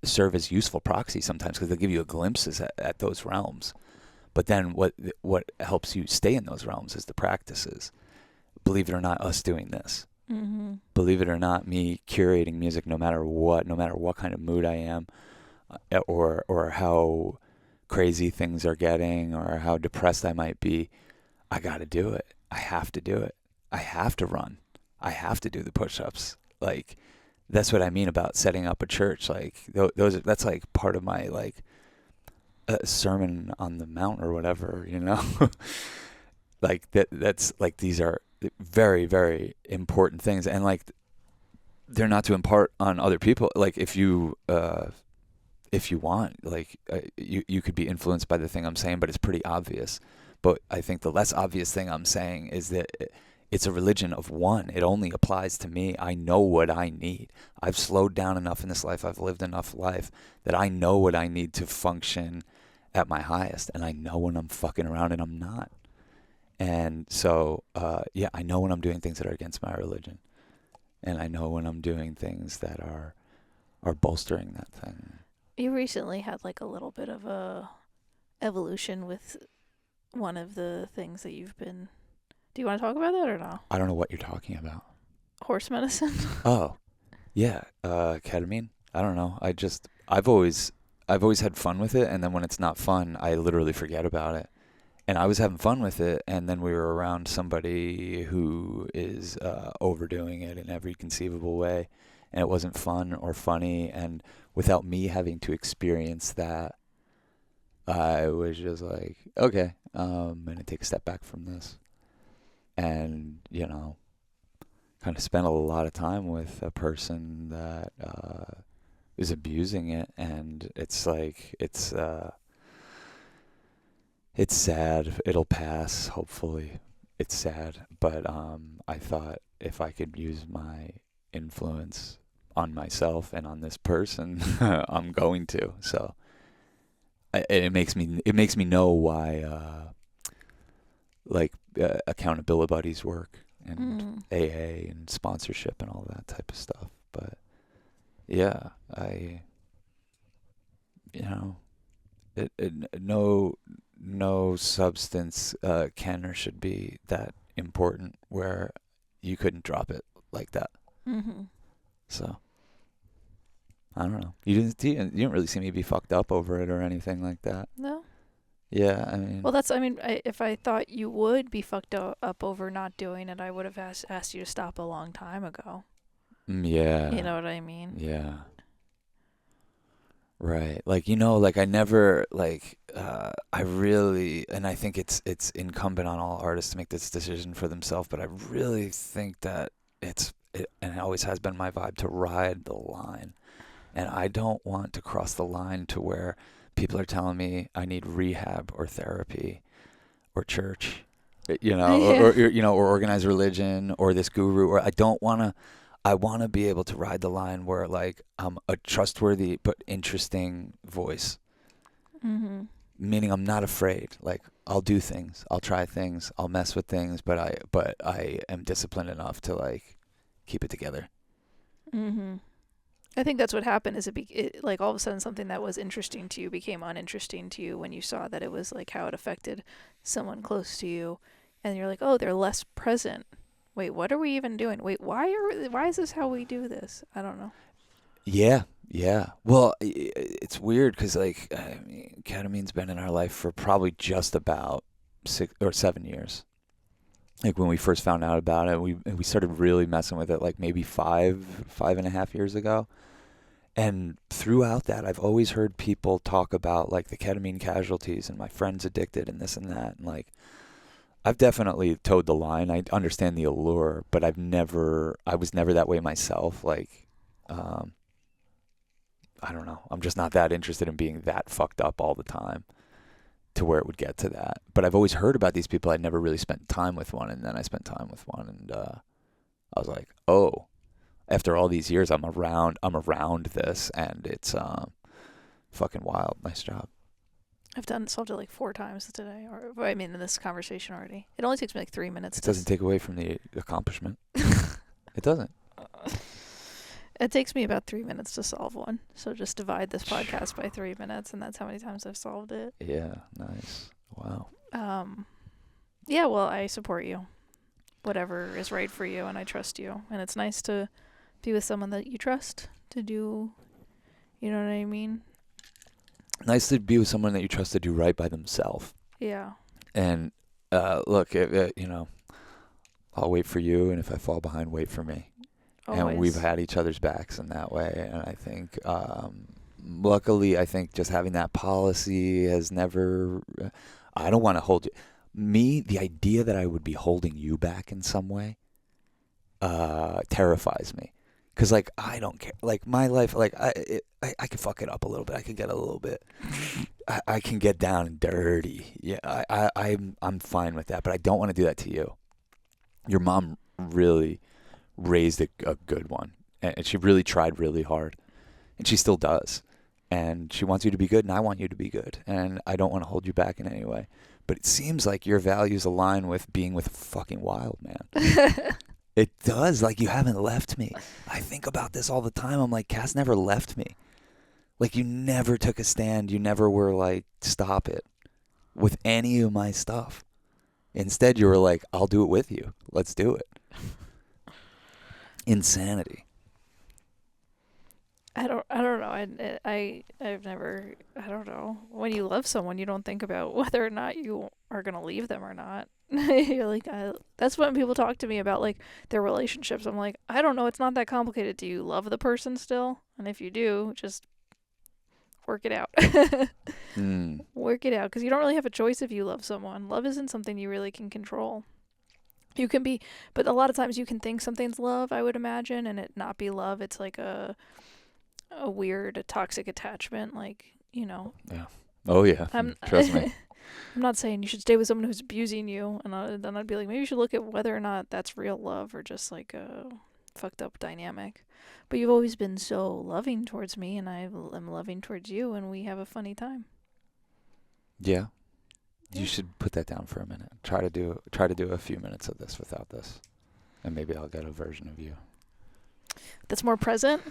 serve as useful proxies sometimes, because they'll give you glimpses at those realms. But then what helps you stay in those realms is the practices. Believe it or not, us doing this. Mm-hmm. Believe it or not, me curating music, no matter what kind of mood I am, or how crazy things are getting, or how depressed I might be, I got to do it. I have to do it. I have to run. I have to do the push-ups. Like, that's what I mean about setting up a church. Like that's like part of my like Sermon on the Mount or whatever, you know. Like that's like, these are very, very important things, and like they're not to impart on other people. Like if you want, like you could be influenced by the thing I'm saying, but it's pretty obvious. But I think the less obvious thing I'm saying is that it's a religion of one. It only applies to me. I know what I need. I've slowed down enough in this life. I've lived enough life that I know what I need to function at my highest. And I know when I'm fucking around and I'm not. And so, I know when I'm doing things that are against my religion. And I know when I'm doing things that are bolstering that thing. You recently had like a little bit of a evolution with one of the things that you've been... Do you want to talk about that or no? I don't know what you're talking about. Horse medicine? Oh, yeah. Ketamine? I don't know. I've always had fun with it, and then when it's not fun, I literally forget about it. And I was having fun with it, and then we were around somebody who is overdoing it in every conceivable way, and it wasn't fun or funny, and without me having to experience that, I was just like, okay, I'm going to take a step back from this. And, kind of spent a lot of time with a person that is abusing it, and it's like, it's sad. It'll pass, hopefully. It's sad, but I thought if I could use my influence on myself and on this person, I'm going to. So it makes me know why accountability buddies work, and AA and sponsorship and all that type of stuff. But yeah, no substance can or should be that important where you couldn't drop it like that. Mm-hmm. So I don't know. You didn't really see me be fucked up over it or anything like that. No. Yeah, I mean. Well, if I thought you would be fucked up over not doing it, I would have asked you to stop a long time ago. Yeah. You know what I mean? Yeah. Right. I never, I really, and I think it's incumbent on all artists to make this decision for themselves, but I really think that and it always has been my vibe, to ride the line. And I don't want to cross the line to where people are telling me I need rehab or therapy or church, or organized religion or this guru, or I want to be able to ride the line where I'm a trustworthy but interesting voice. Mm-hmm. Meaning I'm not afraid. I'll do things, I'll try things, I'll mess with things, but I am disciplined enough to keep it together. Mm-hmm. I think that's what happened. Is it like all of a sudden something that was interesting to you became uninteresting to you when you saw that it was like how it affected someone close to you, and you're like, oh, they're less present. Wait, what are we even doing? Wait, why is this how we do this? I don't know. Yeah. Well, it's weird because like ketamine's been in our life for probably just about 6 or 7 years. Like when we first found out about it, we started really messing with it like maybe 5.5 years ago. And throughout that, I've always heard people talk about like the ketamine casualties and my friends addicted and this and that. And like, I've definitely towed the line. I understand the allure, but I was never that way myself. Like, I don't know. I'm just not that interested in being that fucked up all the time to where it would get to that. But I've always heard about these people. I'd never really spent time with one. And then I spent time with one, and I was like, oh, after all these years, I'm around this, and it's fucking wild. Nice job. I've solved it like 4 times today, or I mean in this conversation already. It only takes me like 3 minutes. It doesn't take away from the accomplishment. It doesn't. It takes me about 3 minutes to solve one. So just divide this podcast by 3 minutes, and that's how many times I've solved it. Yeah, nice. Wow. Yeah, well, I support you. Whatever is right for you, and I trust you. And it's nice to be with someone that you trust to do, you know what I mean? Nice to be with someone that you trust to do right by themselves. Yeah. And look, I'll wait for you, and if I fall behind, wait for me. Always. And we've had each other's backs in that way. And I think, luckily, I think just having that policy has never, I don't want to hold you. The idea that I would be holding you back in some way terrifies me. Because, like, I don't care. Like, my life, like, I can fuck it up a little bit. I can get a little bit, I can get down and dirty. Yeah, I'm fine with that. But I don't want to do that to you. Your mom really raised a good one. And she really tried really hard. And she still does. And she wants you to be good, and I want you to be good. And I don't want to hold you back in any way. But it seems like your values align with being with a fucking wild man. It does. Like, you haven't left me. I think about this all the time. I'm like, Cass never left me. Like, you never took a stand. You never were like, stop it with any of my stuff. Instead, you were like, I'll do it with you. Let's do it. Insanity. I don't know. I've never, I don't know. When you love someone, you don't think about whether or not you are going to leave them or not. You're like, that's when people talk to me about like their relationships. I'm like, I don't know. It's not that complicated. Do you love the person still? And if you do, just work it out. Work it out. Because you don't really have a choice if you love someone. Love isn't something you really can control. You can be, but a lot of times you can think something's love, I would imagine, and it not be love. It's like a weird toxic attachment, like, you know. Yeah. Oh yeah. Trust me. I'm not saying you should stay with someone who's abusing you, and then I'd be like, maybe you should look at whether or not that's real love or just like a fucked up dynamic. But you've always been so loving towards me, and I am loving towards you, and we have a funny time. Yeah. You should put that down for a minute. Try to do a few minutes of this without this, and maybe I'll get a version of you that's more present.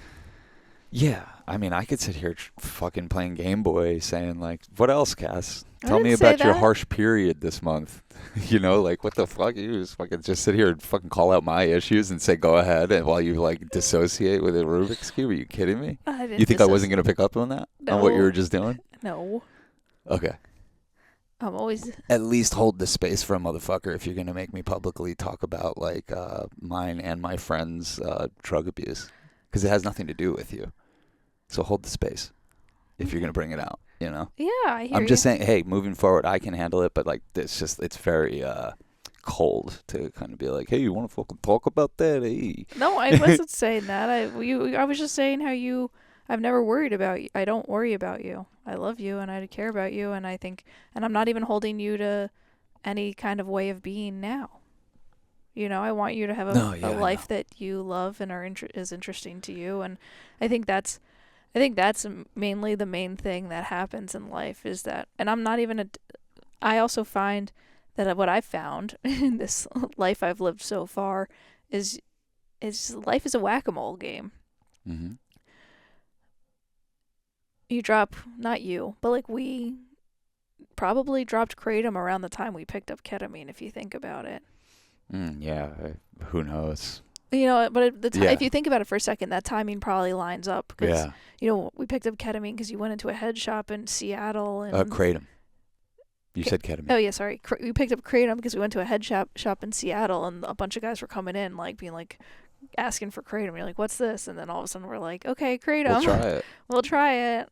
Yeah, I mean, I could sit here fucking playing Game Boy saying like, what else, Cass? Tell me about your harsh period this month. You know, like, what the fuck? You just sit here and fucking call out my issues and say, go ahead, and while you like dissociate with a Rubik's Cube. Are you kidding me? You think I wasn't going to pick up on that? No. On what you were just doing? No. Okay. I'm always... At least hold the space for a motherfucker if you're going to make me publicly talk about like mine and my friends' drug abuse. Because it has nothing to do with you. So hold the space if you're going to bring it out, you know? Yeah, I hear I'm just saying, hey, moving forward, I can handle it, but like, it's very cold to kind of be like, hey, you want to fucking talk about that? Hey. No, I wasn't saying that. I was just saying how I've never worried about you. I don't worry about you. I love you and I care about you, and I think, and I'm not even holding you to any kind of way of being now. You know, I want you to have a life that you love and is interesting to you, and I think that's mainly the main thing that happens in life is that, and I'm not even I also find that what I've found in this life I've lived so far is life is a whack-a-mole game. Mm-hmm. not you, but like we probably dropped kratom around the time we picked up ketamine, if you think about it. Yeah, who knows? You know, but if you think about it for a second, that timing probably lines up. Because, we picked up ketamine because you went into a head shop in Seattle. And kratom. You said ketamine. Oh, yeah, sorry. We picked up kratom because we went to a head shop in Seattle, and a bunch of guys were coming in, like, being like, asking for kratom. You're like, what's this? And then all of a sudden we're like, okay, kratom. We'll try it. We'll try it.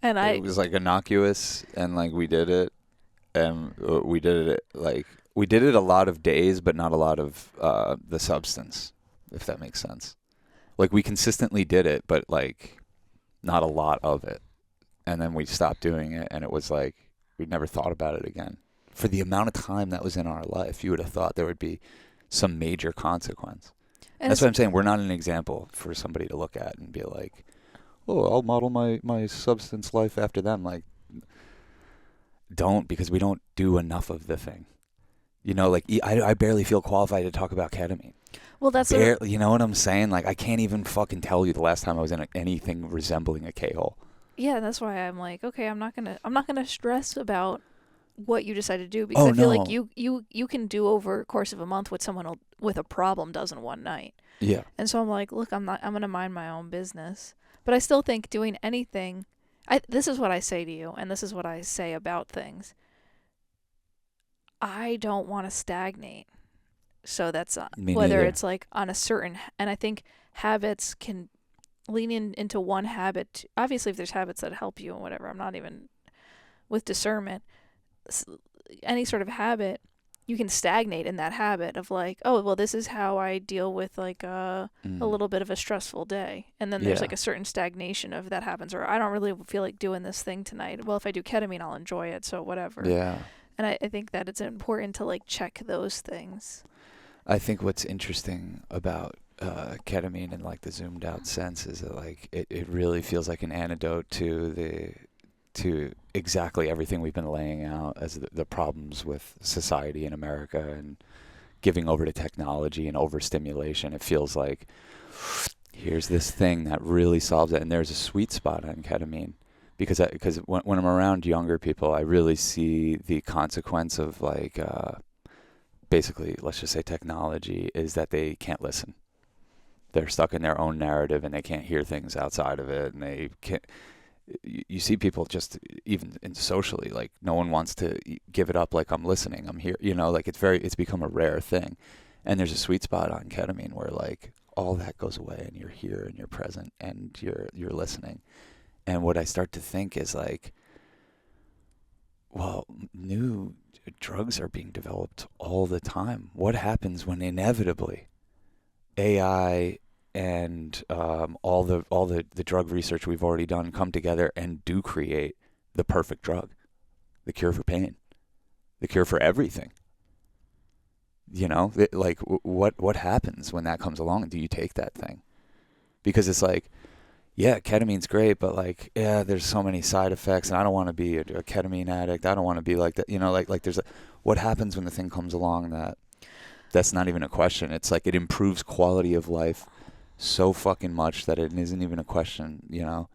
And it was like innocuous, and like we did it, and we did it a lot of days, but not a lot of the substance, if that makes sense. Like we consistently did it, but like not a lot of it. And then we stopped doing it, and it was like we never thought about it again. For the amount of time that was in our life, you would have thought there would be some major consequence. And that's what I'm saying. We're not an example for somebody to look at and be like, oh, I'll model my substance life after them. Like, don't, because we don't do enough of the thing. You know, like I barely feel qualified to talk about ketamine. Well, that's you know what I'm saying? Like, I can't even fucking tell you the last time I was in anything resembling a K-hole. Yeah, that's why I'm like, okay, I'm not gonna stress about what you decide to do, because I feel like you can do over a course of a month what someone with a problem does in one night. Yeah. And so I'm like, look, I'm gonna mind my own business. But I still think doing anything, this is what I say to you, and this is what I say about things. I don't want to stagnate. So that's whether it's like on a certain, and I think habits can lean into one habit. Obviously, if there's habits that help you and whatever, I'm not even with discernment. Any sort of habit, you can stagnate in that habit of like, oh, well, this is how I deal with like a little bit of a stressful day. And then there's like a certain stagnation of that happens, or I don't really feel like doing this thing tonight. Well, if I do ketamine, I'll enjoy it. So whatever. Yeah. And I think that it's important to like check those things. I think what's interesting about ketamine in like the zoomed out sense is that like it really feels like an antidote to exactly everything we've been laying out as the problems with society in America and giving over to technology and overstimulation. It feels like here's this thing that really solves it, and there's a sweet spot on ketamine because when I'm around younger people, I really see the consequence of like basically, let's just say technology is that they can't listen. They're stuck in their own narrative and they can't hear things outside of it, and they can't. You see people just even in socially, like no one wants to give it up. Like, I'm listening, I'm here. You know, like it's become a rare thing. And there's a sweet spot on ketamine where like all that goes away and you're here and you're present and you're listening. And what I start to think is like, well, new drugs are being developed all the time. What happens when inevitably AI and all the drug research we've already done come together and do create the perfect drug, the cure for pain, the cure for everything? You know, like what happens when that comes along? Do you take that thing? Because it's like, yeah, ketamine's great, but like, yeah, there's so many side effects, and I don't want to be a ketamine addict. I don't want to be like that. You know, like there's what happens when the thing comes along that's not even a question. It's like it improves quality of life so fucking much that it isn't even a question, you know?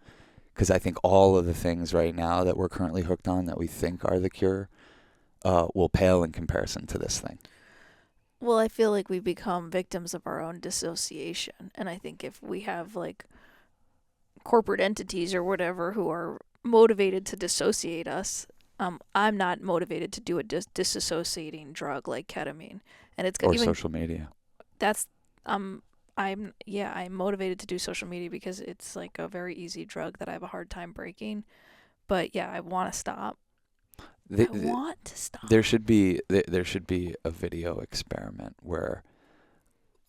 Because I think all of the things right now that we're currently hooked on that we think are the cure will pale in comparison to this thing. Well, I feel like we become victims of our own dissociation. And I think if we have like corporate entities or whatever who are motivated to dissociate us, I'm not motivated to do a disassociating drug like ketamine. And it's or even social media. That's I'm motivated to do social media because it's like a very easy drug that I have a hard time breaking. But yeah, I want to stop. I want to stop. There should be a video experiment where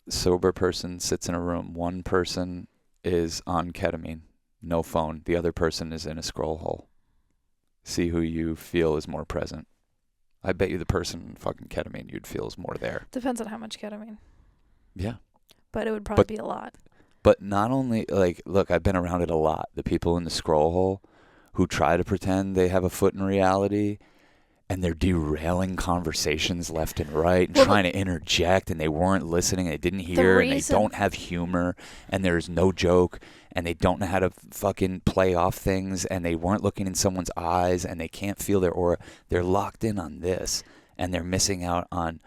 a sober person sits in a room. One person is on ketamine, no phone. The other person is in a scroll hole. See who you feel is more present. I bet you the person fucking ketamine you'd feel is more there. Depends on how much ketamine. Yeah. But it would probably be a lot. But not only, like, look, I've been around it a lot. The people in the scroll hole who try to pretend they have a foot in reality and they're derailing conversations left and right and trying to interject, and they weren't listening, they didn't hear, and they don't have humor, and there's no joke, and they don't know how to fucking play off things, and they weren't looking in someone's eyes, and they can't feel their aura. They're locked in on this, and they're missing out on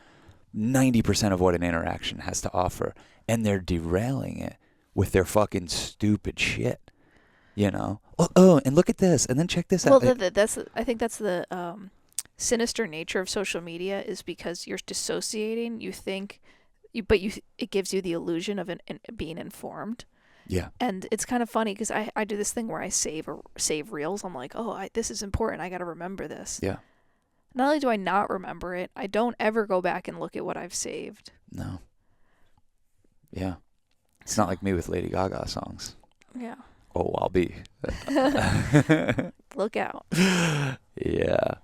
90% of what an interaction has to offer, and they're derailing it with their fucking stupid shit, you know? Oh, and look at this, and then check this out. Well, I think that's the sinister nature of social media, is because you're dissociating. You think, it gives you the illusion of being informed. Yeah. And it's kind of funny because I do this thing where I save reels. I'm like, this is important. I got to remember this. Yeah. Not only do I not remember it, I don't ever go back and look at what I've saved. No. Yeah. It's not like me with Lady Gaga songs. Yeah. Oh, I'll be. Look out. Yeah.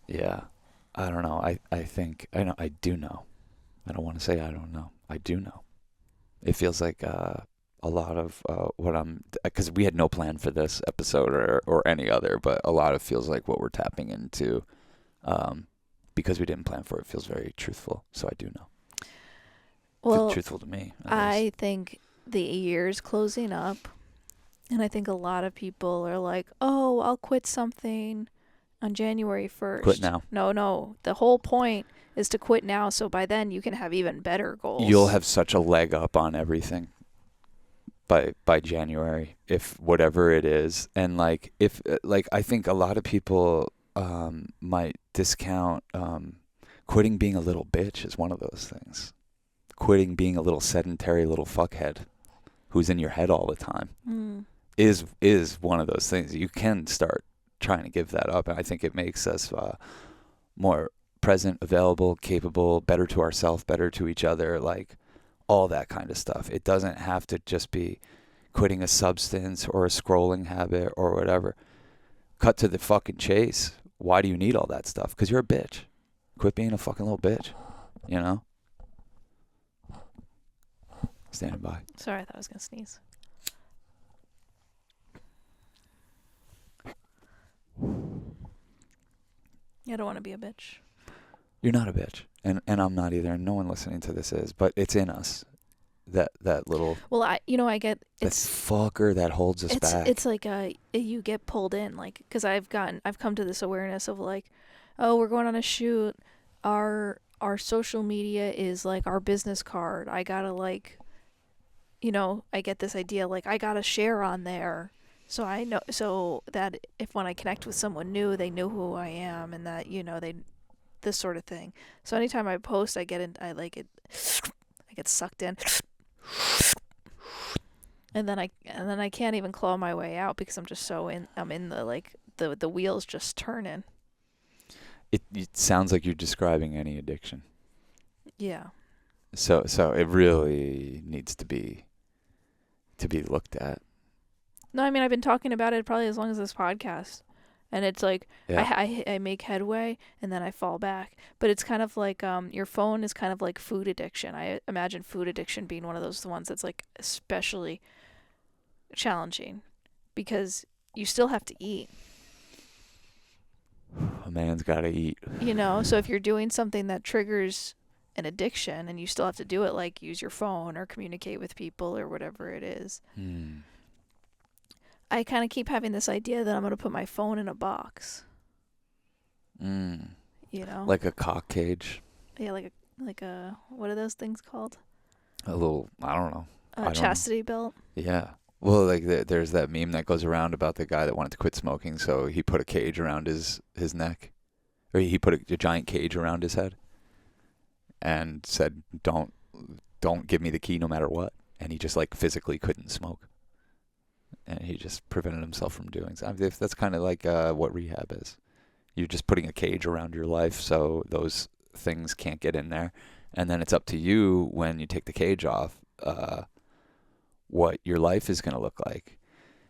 Yeah. I don't know. I think, I do know. I don't want to say I don't know. I do know. It feels like a lot of because we had no plan for this episode or any other, but a lot of feels like what we're tapping into, because we didn't plan for it, feels very truthful. So I do know. Well, truthful to me. I think the year's closing up, and I think a lot of people are like, oh, I'll quit something on January 1st. Quit now. No. The whole point is to quit now, so by then you can have even better goals. You'll have such a leg up on everything by January, if whatever it is. And I think a lot of people might discount quitting being a little bitch is one of those things. Quitting being a little sedentary little fuckhead who's in your head all the time is one of those things. You can start trying to give that up, and I think it makes us more present, available, capable, better to ourselves, better to each other, like all that kind of stuff. It doesn't have to just be quitting a substance or a scrolling habit or whatever. Cut to the fucking chase. Why do you need all that stuff? Because you're a bitch. Quit being a fucking little bitch, you know? Standing by. Sorry, I thought I was going to sneeze. I don't want to be a bitch. You're not a bitch. And I'm not either. And no one listening to this is. But it's in us. That little... Well, I get... That fucker that holds us back. It's like you get pulled in. Like, because I've come to this awareness of like, oh, we're going on a shoot. Our social media is like our business card. I gotta like... I get this idea, like, I gotta share on there, so I know, so that if when I connect with someone new, they know who I am, and that, this sort of thing. So anytime I post, I get sucked in, and then I can't even claw my way out because I'm just I'm in the wheels just turning. It sounds like you're describing any addiction. Yeah. So it really needs to be looked at. No, I mean, I've been talking about it probably as long as this podcast. And it's like, yeah. I make headway, and then I fall back. But it's kind of like your phone is kind of like food addiction. I imagine food addiction being one of those ones that's like especially challenging because you still have to eat. A man's got to eat. So if you're doing something that triggers an addiction and you still have to do it, like use your phone or communicate with people or whatever it is. I kind of keep having this idea that I'm going to put my phone in a box. Like a cock cage. Yeah, like a what are those things called? A little, I don't know. Chastity belt. Yeah. Well, like there's that meme that goes around about the guy that wanted to quit smoking, so he put a cage around his neck, or he put a giant cage around his head. And said, don't give me the key no matter what. And he just like physically couldn't smoke. And he just prevented himself from doing so. I mean, that's kind of like what rehab is. You're just putting a cage around your life so those things can't get in there. And then it's up to you when you take the cage off what your life is going to look like.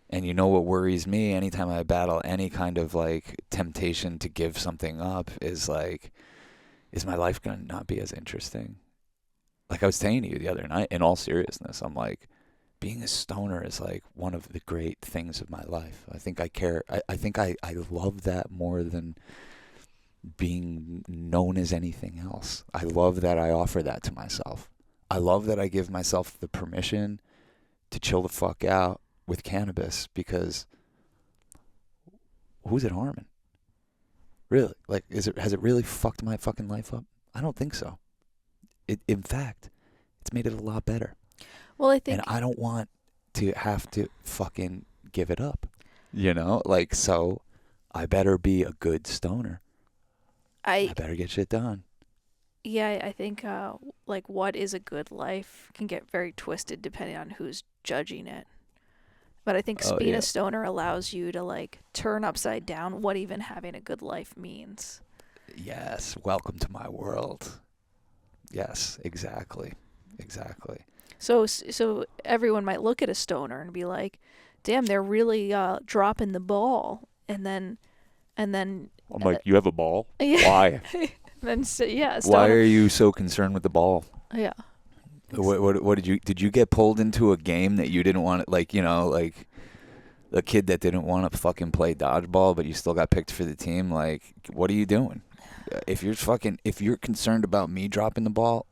And what worries me anytime I battle any kind of like temptation to give something up is like, is my life going to not be as interesting? Like I was saying to you the other night, in all seriousness, I'm like, being a stoner is like one of the great things of my life. I think I care. I think I love that more than being known as anything else. I love that I offer that to myself. I love that I give myself the permission to chill the fuck out with cannabis, because who's it harming? Really? Like, has it really fucked my fucking life up? I don't think so. In fact, it's made it a lot better. Well, I think... And I don't want to have to fucking give it up. You know? Like, so I better be a good stoner. I better get shit done. Yeah, I think, like, what is a good life can get very twisted depending on who's judging it. But I think being a stoner allows you to, like, turn upside down what even having a good life means. Yes. Welcome to my world. Yes, exactly. So everyone might look at a stoner and be like, damn, they're really dropping the ball. And then I'm like, you have a ball? Yeah. Why? Why are you so concerned with the ball? Yeah. What did you get pulled into a game that you didn't want, like, you know, like a kid that didn't want to fucking play dodgeball, but you still got picked for the team? Like, what are you doing? If you're concerned about me dropping the ball,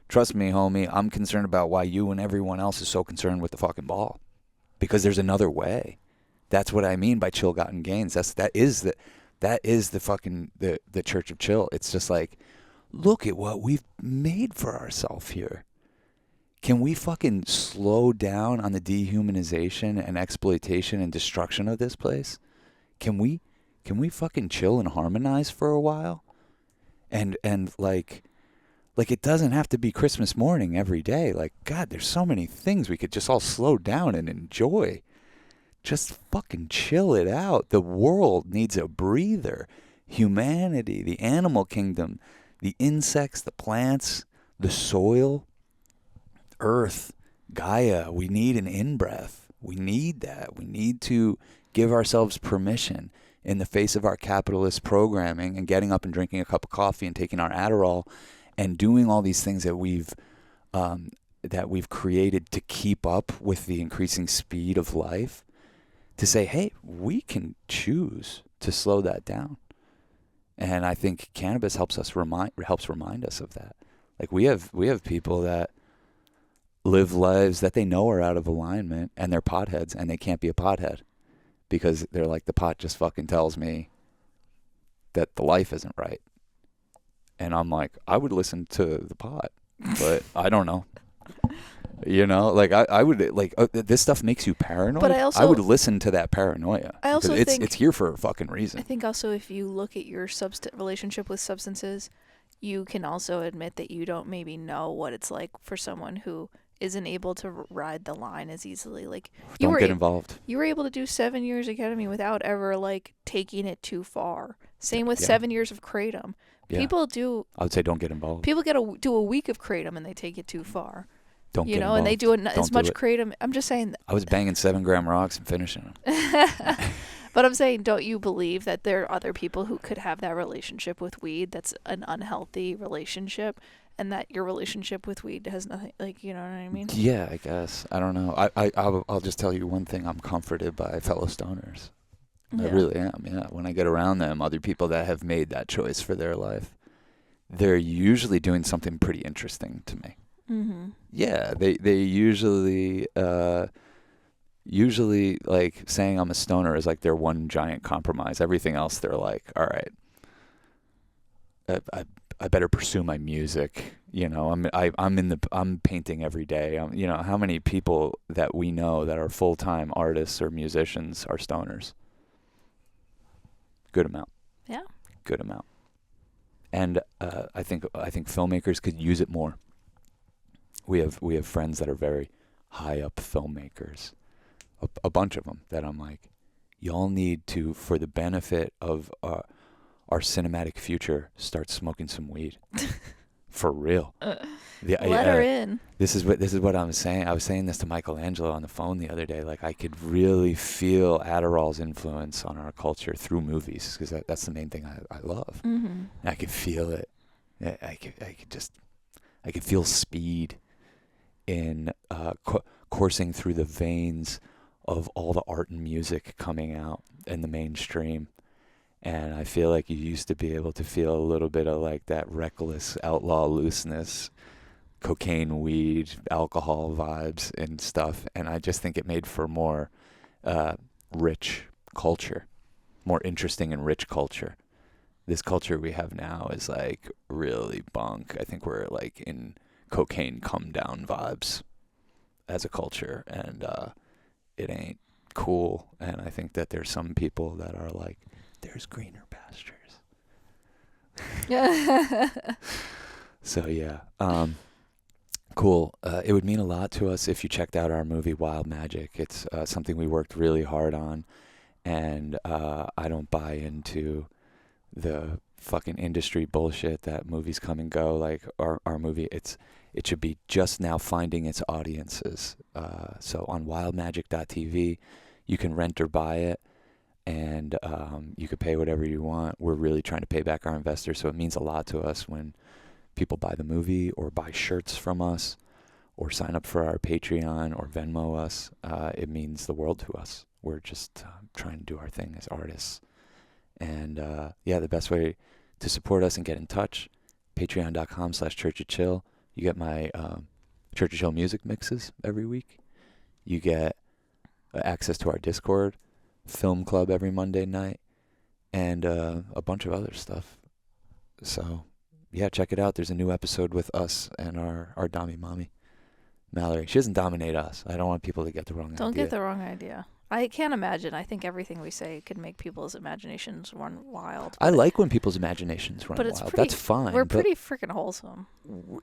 trust me, homie, I'm concerned about why you and everyone else is so concerned with the fucking ball. Because there's another way. That's what I mean by chill-gotten gains. That is the fucking the Church of Chill. It's just like, look at what we've made for ourselves here. Can we fucking slow down on the dehumanization and exploitation and destruction of this place? Can we fucking chill and harmonize for a while? And like it doesn't have to be Christmas morning every day. Like, God, there's so many things we could just all slow down and enjoy. Just fucking chill it out. The world needs a breather. Humanity, the animal kingdom, the insects, the plants, the soil, Earth, Gaia. We need an in-breath. We need that. We need to give ourselves permission in the face of our capitalist programming and getting up and drinking a cup of coffee and taking our Adderall and doing all these things that we've created to keep up with the increasing speed of life, to say, hey, we can choose to slow that down. And I think cannabis helps remind us of that. Like, we have people that live lives that they know are out of alignment, and they're potheads, and they can't be a pothead because they're like, the pot just fucking tells me that the life isn't right. And I'm like, I would listen to the pot, but I don't know. You know, like I would, like, this stuff makes you paranoid. But I would listen to that paranoia. I also think it's here for a fucking reason. I think also, if you look at your relationship with substances, you can also admit that you don't maybe know what it's like for someone who isn't able to ride the line as easily. Like, don't get involved. You were able to do 7 years of ketamine without ever, like, taking it too far. Same with 7 years of kratom. Yeah. People do. I would say don't get involved. People do a week of kratom and they take it too far. Don't get involved. And they do as much kratom. I'm just saying. I was banging 7-gram rocks and finishing them. But I'm saying, don't you believe that there are other people who could have that relationship with weed that's an unhealthy relationship, and that your relationship with weed has nothing, like, you know what I mean? Yeah, I guess. I don't know. I'll just tell you one thing. I'm comforted by fellow stoners. Yeah. I really am, yeah. When I get around them, other people that have made that choice for their life, they're usually doing something pretty interesting to me. Mm-hmm. Yeah, they usually like, saying I'm a stoner is like their one giant compromise. Everything else, they're like, all right, I better pursue my music. You know, I'm painting every day. You know, how many people that we know that are full-time artists or musicians are stoners? Good amount. Yeah. Good amount. And I think filmmakers could use it more. We have friends that are very high up filmmakers, a bunch of them that I'm like, y'all need to, for the benefit of our cinematic future, start smoking some weed. For real. Let her in. This is what I'm saying. I was saying this to Michelangelo on the phone the other day. Like, I could really feel Adderall's influence on our culture through movies, because that's the main thing I love. Mm-hmm. I could feel it. I could feel speed in coursing through the veins of all the art and music coming out in the mainstream. And I feel like you used to be able to feel a little bit of like that reckless outlaw looseness, cocaine, weed, alcohol vibes and stuff. And I just think it made for more rich culture, more interesting and rich culture. This culture we have now is like really bunk. I think we're like in cocaine come down vibes as a culture, and it ain't cool. And I think that there's some people that are like, there's greener pastures. So yeah, cool. It would mean a lot to us if you checked out our movie Wild Magic. It's something we worked really hard on, and I don't buy into the fucking industry bullshit that movies come and go. Like our movie, it should be just now finding its audiences. So on wildmagic.tv, you can rent or buy it, and you could pay whatever you want. We're really trying to pay back our investors, so it means a lot to us when people buy the movie or buy shirts from us or sign up for our Patreon or Venmo us. It means the world to us. We're just trying to do our thing as artists. And the best way to support us and get in touch, patreon.com/churchofchill. You get my Church of Chill music mixes every week. You get access to our Discord, film club every Monday night, and a bunch of other stuff. So, yeah, check it out. There's a new episode with us and our Dami Mommy, Mallory. She doesn't dominate us. I don't want people to get the wrong idea. Don't get the wrong idea. I can't imagine. I think everything we say could make people's imaginations run wild. I like when people's imaginations run wild. That's fine. We're pretty freaking wholesome.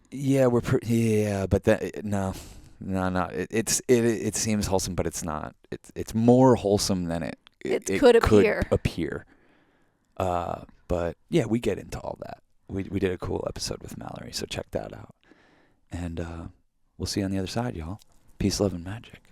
Yeah, but no. It seems wholesome, but it's not. It's more wholesome than it could appear. But yeah, we get into all that. We did a cool episode with Mallory, so check that out. And we'll see you on the other side, y'all. Peace, love, and magic.